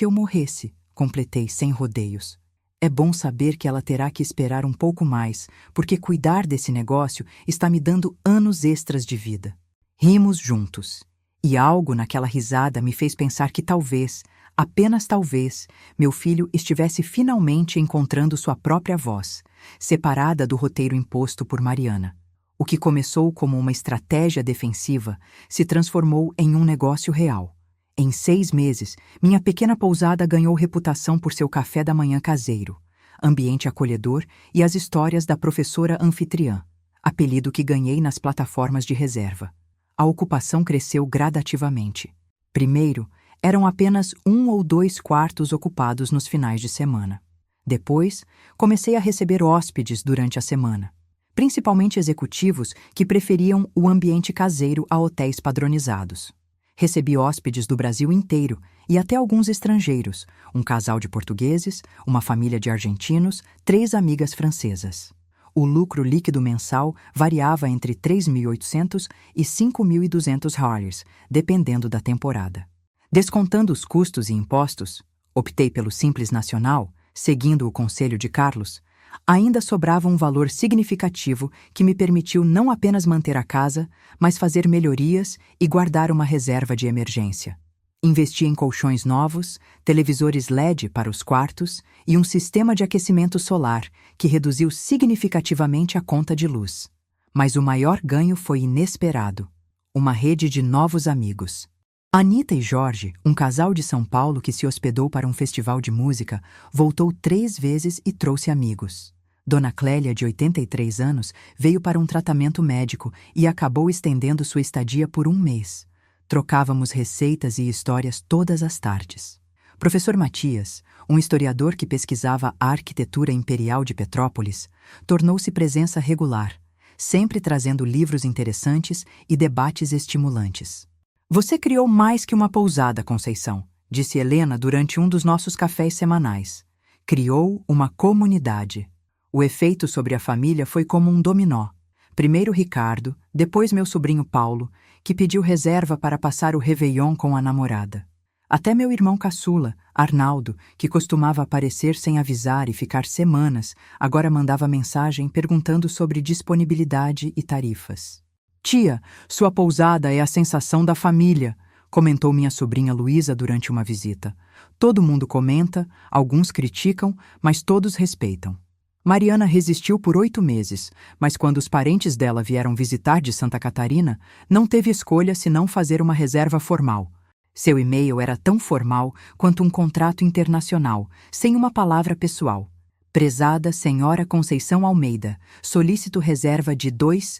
eu morresse, completei sem rodeios. É bom saber que ela terá que esperar um pouco mais, porque cuidar desse negócio está me dando anos extras de vida. Rimos juntos. E algo naquela risada me fez pensar que talvez, Apenas talvez, meu filho estivesse finalmente encontrando sua própria voz, separada do roteiro imposto por Mariana. O que começou como uma estratégia defensiva se transformou em um negócio real. Em 6 meses, minha pequena pousada ganhou reputação por seu café da manhã caseiro, ambiente acolhedor e as histórias da professora anfitriã, apelido que ganhei nas plataformas de reserva. A ocupação cresceu gradativamente. Primeiro, eram apenas 1 ou 2 quartos ocupados nos finais de semana. Depois, comecei a receber hóspedes durante a semana, principalmente executivos que preferiam o ambiente caseiro a hotéis padronizados. Recebi hóspedes do Brasil inteiro e até alguns estrangeiros, um casal de portugueses, uma família de argentinos, 3 amigas francesas. O lucro líquido mensal variava entre 3.800 e 5.200 HRs, dependendo da temporada. Descontando os custos e impostos, optei pelo Simples Nacional, seguindo o conselho de Carlos, ainda sobrava um valor significativo que me permitiu não apenas manter a casa, mas fazer melhorias e guardar uma reserva de emergência. Investi em colchões novos, televisores LED para os quartos e um sistema de aquecimento solar que reduziu significativamente a conta de luz. Mas o maior ganho foi inesperado: uma rede de novos amigos. Anita e Jorge, um casal de São Paulo que se hospedou para um festival de música, voltou 3 vezes e trouxe amigos. Dona Clélia, de 83 anos, veio para um tratamento médico e acabou estendendo sua estadia por 1 mês. Trocávamos receitas e histórias todas as tardes. Professor Matias, um historiador que pesquisava a arquitetura imperial de Petrópolis, tornou-se presença regular, sempre trazendo livros interessantes e debates estimulantes. Você criou mais que uma pousada, Conceição, disse Helena durante um dos nossos cafés semanais. Criou uma comunidade. O efeito sobre a família foi como um dominó. Primeiro Ricardo, depois meu sobrinho Paulo, que pediu reserva para passar o Réveillon com a namorada. Até meu irmão caçula, Arnaldo, que costumava aparecer sem avisar e ficar semanas, agora mandava mensagem perguntando sobre disponibilidade e tarifas. Tia, sua pousada é a sensação da família, comentou minha sobrinha Luísa durante uma visita. Todo mundo comenta, alguns criticam, mas todos respeitam. Mariana resistiu por 8 meses, mas quando os parentes dela vieram visitar de Santa Catarina, não teve escolha senão fazer uma reserva formal. Seu e-mail era tão formal quanto um contrato internacional, sem uma palavra pessoal. Prezada Senhora Conceição Almeida, solicito reserva de 2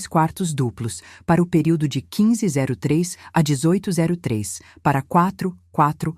quartos duplos para o período de 1503 a 1803, para 4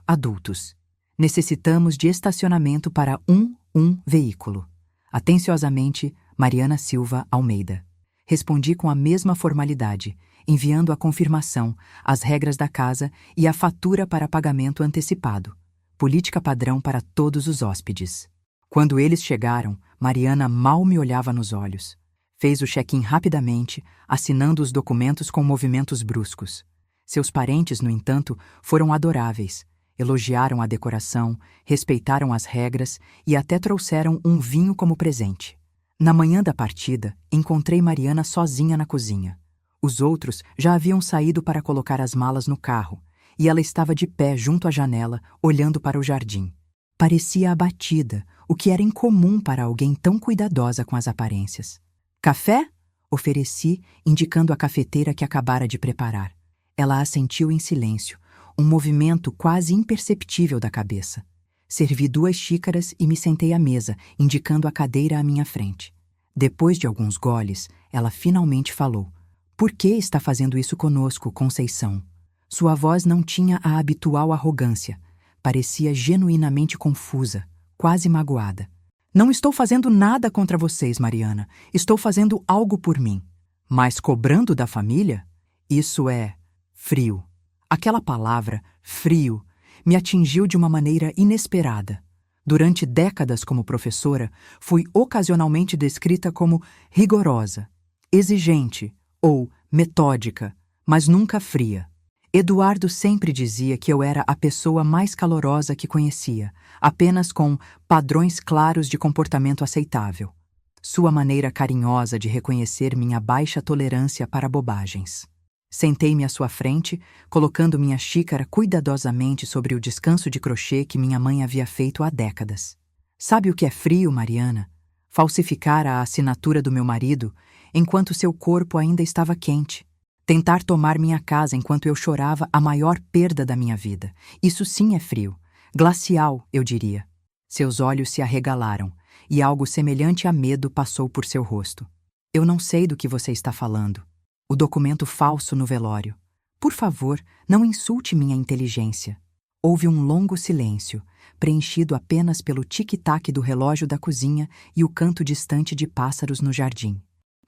adultos. Necessitamos de estacionamento para um veículo. Atenciosamente, Mariana Silva Almeida. Respondi com a mesma formalidade, enviando a confirmação, as regras da casa e a fatura para pagamento antecipado. Política padrão para todos os hóspedes. Quando eles chegaram, Mariana mal me olhava nos olhos. Fez o check-in rapidamente, assinando os documentos com movimentos bruscos. Seus parentes, no entanto, foram adoráveis. Elogiaram a decoração, respeitaram as regras e até trouxeram um vinho como presente. Na manhã da partida, encontrei Mariana sozinha na cozinha. Os outros já haviam saído para colocar as malas no carro, e ela estava de pé junto à janela, olhando para o jardim. Parecia abatida, o que era incomum para alguém tão cuidadosa com as aparências. Café? Ofereci, indicando a cafeteira que acabara de preparar. Ela assentiu em silêncio, um movimento quase imperceptível da cabeça. Servi 2 xícaras e me sentei à mesa, indicando a cadeira à minha frente. Depois de alguns goles, ela finalmente falou. Por que está fazendo isso conosco, Conceição? Sua voz não tinha a habitual arrogância. Parecia genuinamente confusa, quase magoada. Não estou fazendo nada contra vocês, Mariana. Estou fazendo algo por mim. Mas cobrando da família? Isso é frio. Aquela palavra, frio, me atingiu de uma maneira inesperada. Durante décadas como professora, fui ocasionalmente descrita como rigorosa, exigente ou metódica, mas nunca fria. Eduardo sempre dizia que eu era a pessoa mais calorosa que conhecia, apenas com padrões claros de comportamento aceitável. Sua maneira carinhosa de reconhecer minha baixa tolerância para bobagens. Sentei-me à sua frente, colocando minha xícara cuidadosamente sobre o descanso de crochê que minha mãe havia feito há décadas. Sabe o que é frio, Mariana? Falsificar a assinatura do meu marido enquanto seu corpo ainda estava quente. Tentar tomar minha casa enquanto eu chorava a maior perda da minha vida. Isso sim é frio. Glacial, eu diria. Seus olhos se arregalaram, e algo semelhante a medo passou por seu rosto. Eu não sei do que você está falando. O documento falso no velório. Por favor, não insulte minha inteligência. Houve um longo silêncio, preenchido apenas pelo tic-tac do relógio da cozinha e o canto distante de pássaros no jardim.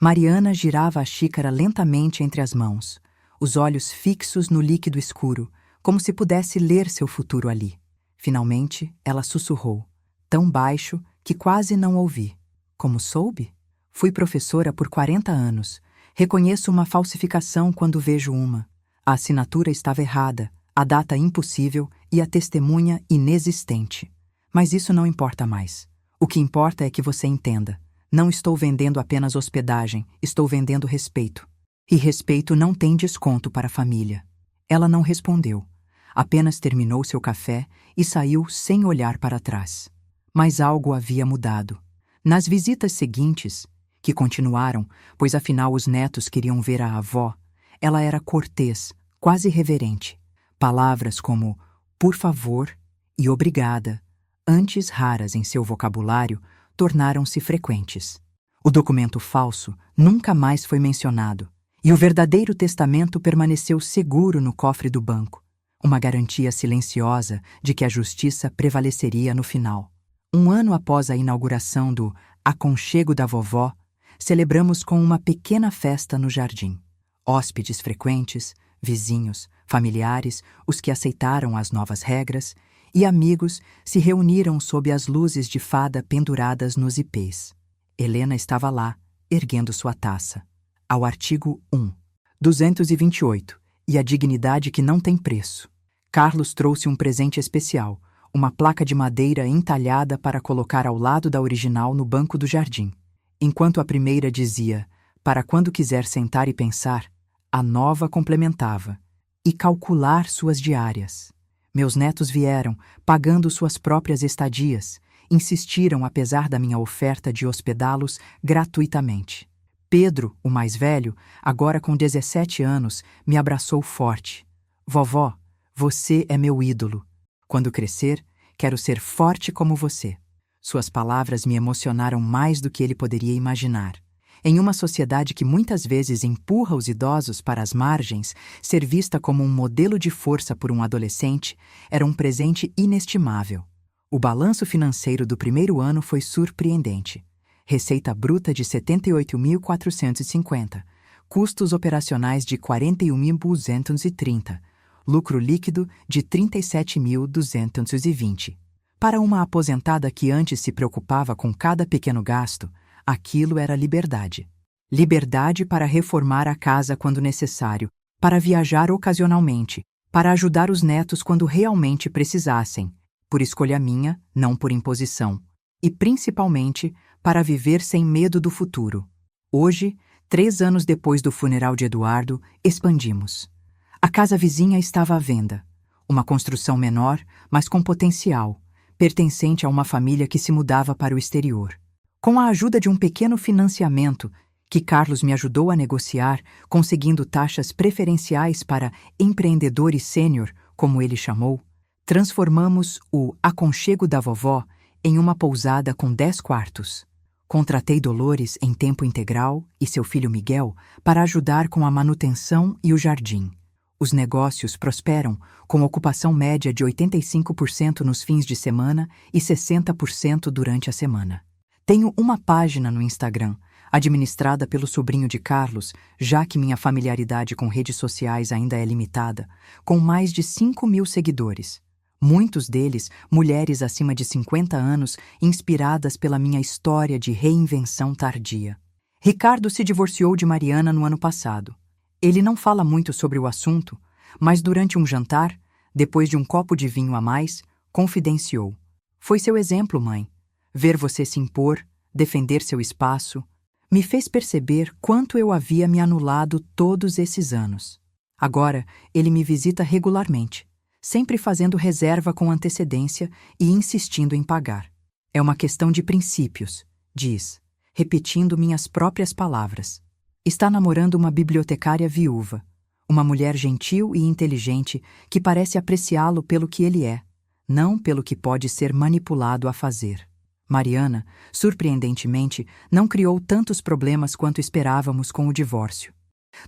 Mariana girava a xícara lentamente entre as mãos, os olhos fixos no líquido escuro, como se pudesse ler seu futuro ali. Finalmente, ela sussurrou, tão baixo que quase não ouvi. Como soube? Fui professora por 40 anos. Reconheço uma falsificação quando vejo uma. A assinatura estava errada, a data impossível e a testemunha inexistente. Mas isso não importa mais. O que importa é que você entenda. Não estou vendendo apenas hospedagem, estou vendendo respeito. E respeito não tem desconto para a família. Ela não respondeu. Apenas terminou seu café e saiu sem olhar para trás. Mas algo havia mudado. Nas visitas seguintes, que continuaram, pois afinal os netos queriam ver a avó, ela era cortês, quase reverente. Palavras como por favor e obrigada, antes raras em seu vocabulário, tornaram-se frequentes. O documento falso nunca mais foi mencionado, e o verdadeiro testamento permaneceu seguro no cofre do banco, uma garantia silenciosa de que a justiça prevaleceria no final. Um ano após a inauguração do Aconchego da Vovó, celebramos com uma pequena festa no jardim. Hóspedes frequentes, vizinhos, familiares, os que aceitaram as novas regras, e amigos se reuniram sob as luzes de fada penduradas nos ipês. Helena estava lá, erguendo sua taça. Ao artigo 1. 228. E a dignidade que não tem preço. Carlos trouxe um presente especial, uma placa de madeira entalhada para colocar ao lado da original no banco do jardim. Enquanto a primeira dizia, para quando quiser sentar e pensar, a nova complementava, e calcular suas diárias. Meus netos vieram, pagando suas próprias estadias, insistiram apesar da minha oferta de hospedá-los gratuitamente. Pedro, o mais velho, agora com 17 anos, me abraçou forte. Vovó, você é meu ídolo. Quando crescer, quero ser forte como você. Suas palavras me emocionaram mais do que ele poderia imaginar. Em uma sociedade que muitas vezes empurra os idosos para as margens, ser vista como um modelo de força por um adolescente era um presente inestimável. O balanço financeiro do primeiro ano foi surpreendente. Receita bruta de 78.450, custos operacionais de 41.230, lucro líquido de 37.220. Para uma aposentada que antes se preocupava com cada pequeno gasto, aquilo era liberdade. Liberdade para reformar a casa quando necessário, para viajar ocasionalmente, para ajudar os netos quando realmente precisassem, por escolha minha, não por imposição, e principalmente para viver sem medo do futuro. Hoje, 3 anos depois do funeral de Eduardo, expandimos. A casa vizinha estava à venda, uma construção menor, mas com potencial, pertencente a uma família que se mudava para o exterior. Com a ajuda de um pequeno financiamento, que Carlos me ajudou a negociar, conseguindo taxas preferenciais para empreendedores sênior, como ele chamou, transformamos o Aconchego da Vovó em uma pousada com 10 quartos. Contratei Dolores em tempo integral e seu filho Miguel para ajudar com a manutenção e o jardim. Os negócios prosperam, com ocupação média de 85% nos fins de semana e 60% durante a semana. Tenho uma página no Instagram, administrada pelo sobrinho de Carlos, já que minha familiaridade com redes sociais ainda é limitada, com mais de 5.000 seguidores. Muitos deles, mulheres acima de 50 anos, inspiradas pela minha história de reinvenção tardia. Ricardo se divorciou de Mariana no ano passado. Ele não fala muito sobre o assunto, mas durante um jantar, depois de um copo de vinho a mais, confidenciou. Foi seu exemplo, mãe. Ver você se impor, defender seu espaço, me fez perceber quanto eu havia me anulado todos esses anos. Agora, ele me visita regularmente, sempre fazendo reserva com antecedência e insistindo em pagar. É uma questão de princípios, diz, repetindo minhas próprias palavras. Está namorando uma bibliotecária viúva, uma mulher gentil e inteligente que parece apreciá-lo pelo que ele é, não pelo que pode ser manipulado a fazer. Mariana, surpreendentemente, não criou tantos problemas quanto esperávamos com o divórcio.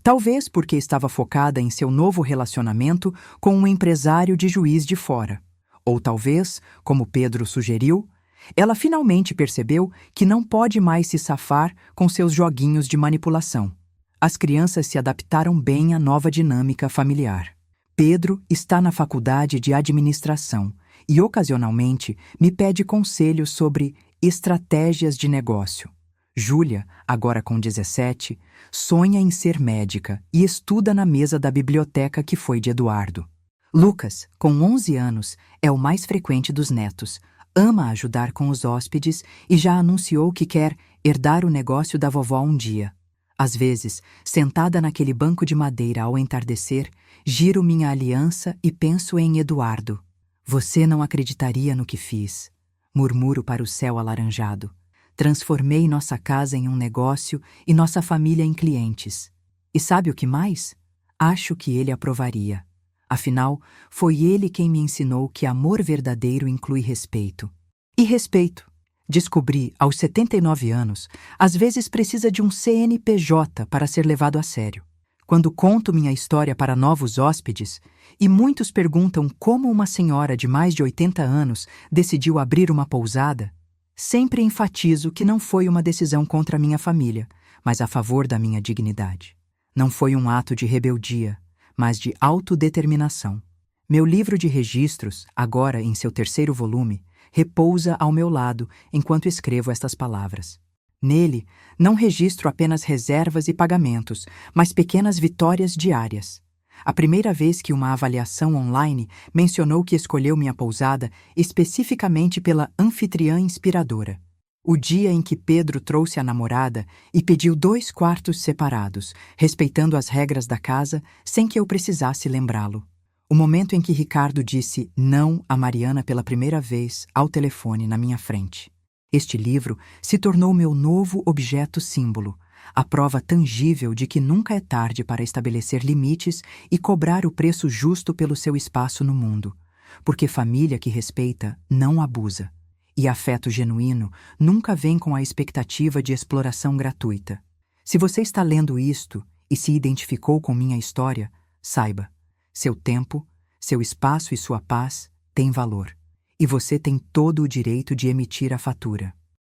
Talvez porque estava focada em seu novo relacionamento com um empresário de Juiz de Fora. Ou talvez, como Pedro sugeriu, ela finalmente percebeu que não pode mais se safar com seus joguinhos de manipulação. As crianças se adaptaram bem à nova dinâmica familiar. Pedro está na faculdade de administração e, ocasionalmente, me pede conselhos sobre estratégias de negócio. Júlia, agora com 17, sonha em ser médica e estuda na mesa da biblioteca que foi de Eduardo. Lucas, com 11 anos, é o mais frequente dos netos, ama ajudar com os hóspedes e já anunciou que quer herdar o negócio da vovó um dia. Às vezes, sentada naquele banco de madeira ao entardecer, giro minha aliança e penso em Eduardo. Você não acreditaria no que fiz, murmuro para o céu alaranjado. Transformei nossa casa em um negócio e nossa família em clientes. E sabe o que mais? Acho que ele aprovaria. Afinal, foi ele quem me ensinou que amor verdadeiro inclui respeito. E respeito, descobri aos 79 anos, às vezes precisa de um CNPJ para ser levado a sério. Quando conto minha história para novos hóspedes, e muitos perguntam como uma senhora de mais de 80 anos decidiu abrir uma pousada, sempre enfatizo que não foi uma decisão contra a minha família, mas a favor da minha dignidade. Não foi um ato de rebeldia, mas de autodeterminação. Meu livro de registros, agora em seu 3º volume, repousa ao meu lado enquanto escrevo estas palavras. Nele, não registro apenas reservas e pagamentos, mas pequenas vitórias diárias. A primeira vez que uma avaliação online mencionou que escolheu minha pousada especificamente pela anfitriã inspiradora. O dia em que Pedro trouxe a namorada e pediu 2 quartos separados, respeitando as regras da casa sem que eu precisasse lembrá-lo. O momento em que Ricardo disse não a Mariana pela primeira vez ao telefone na minha frente. Este livro se tornou meu novo objeto símbolo, a prova tangível de que nunca é tarde para estabelecer limites e cobrar o preço justo pelo seu espaço no mundo, porque família que respeita não abusa, e afeto genuíno nunca vem com a expectativa de exploração gratuita. Se você está lendo isto e se identificou com minha história, saiba, seu tempo, seu espaço e sua paz têm valor. E você tem todo o direito de emitir a fatura.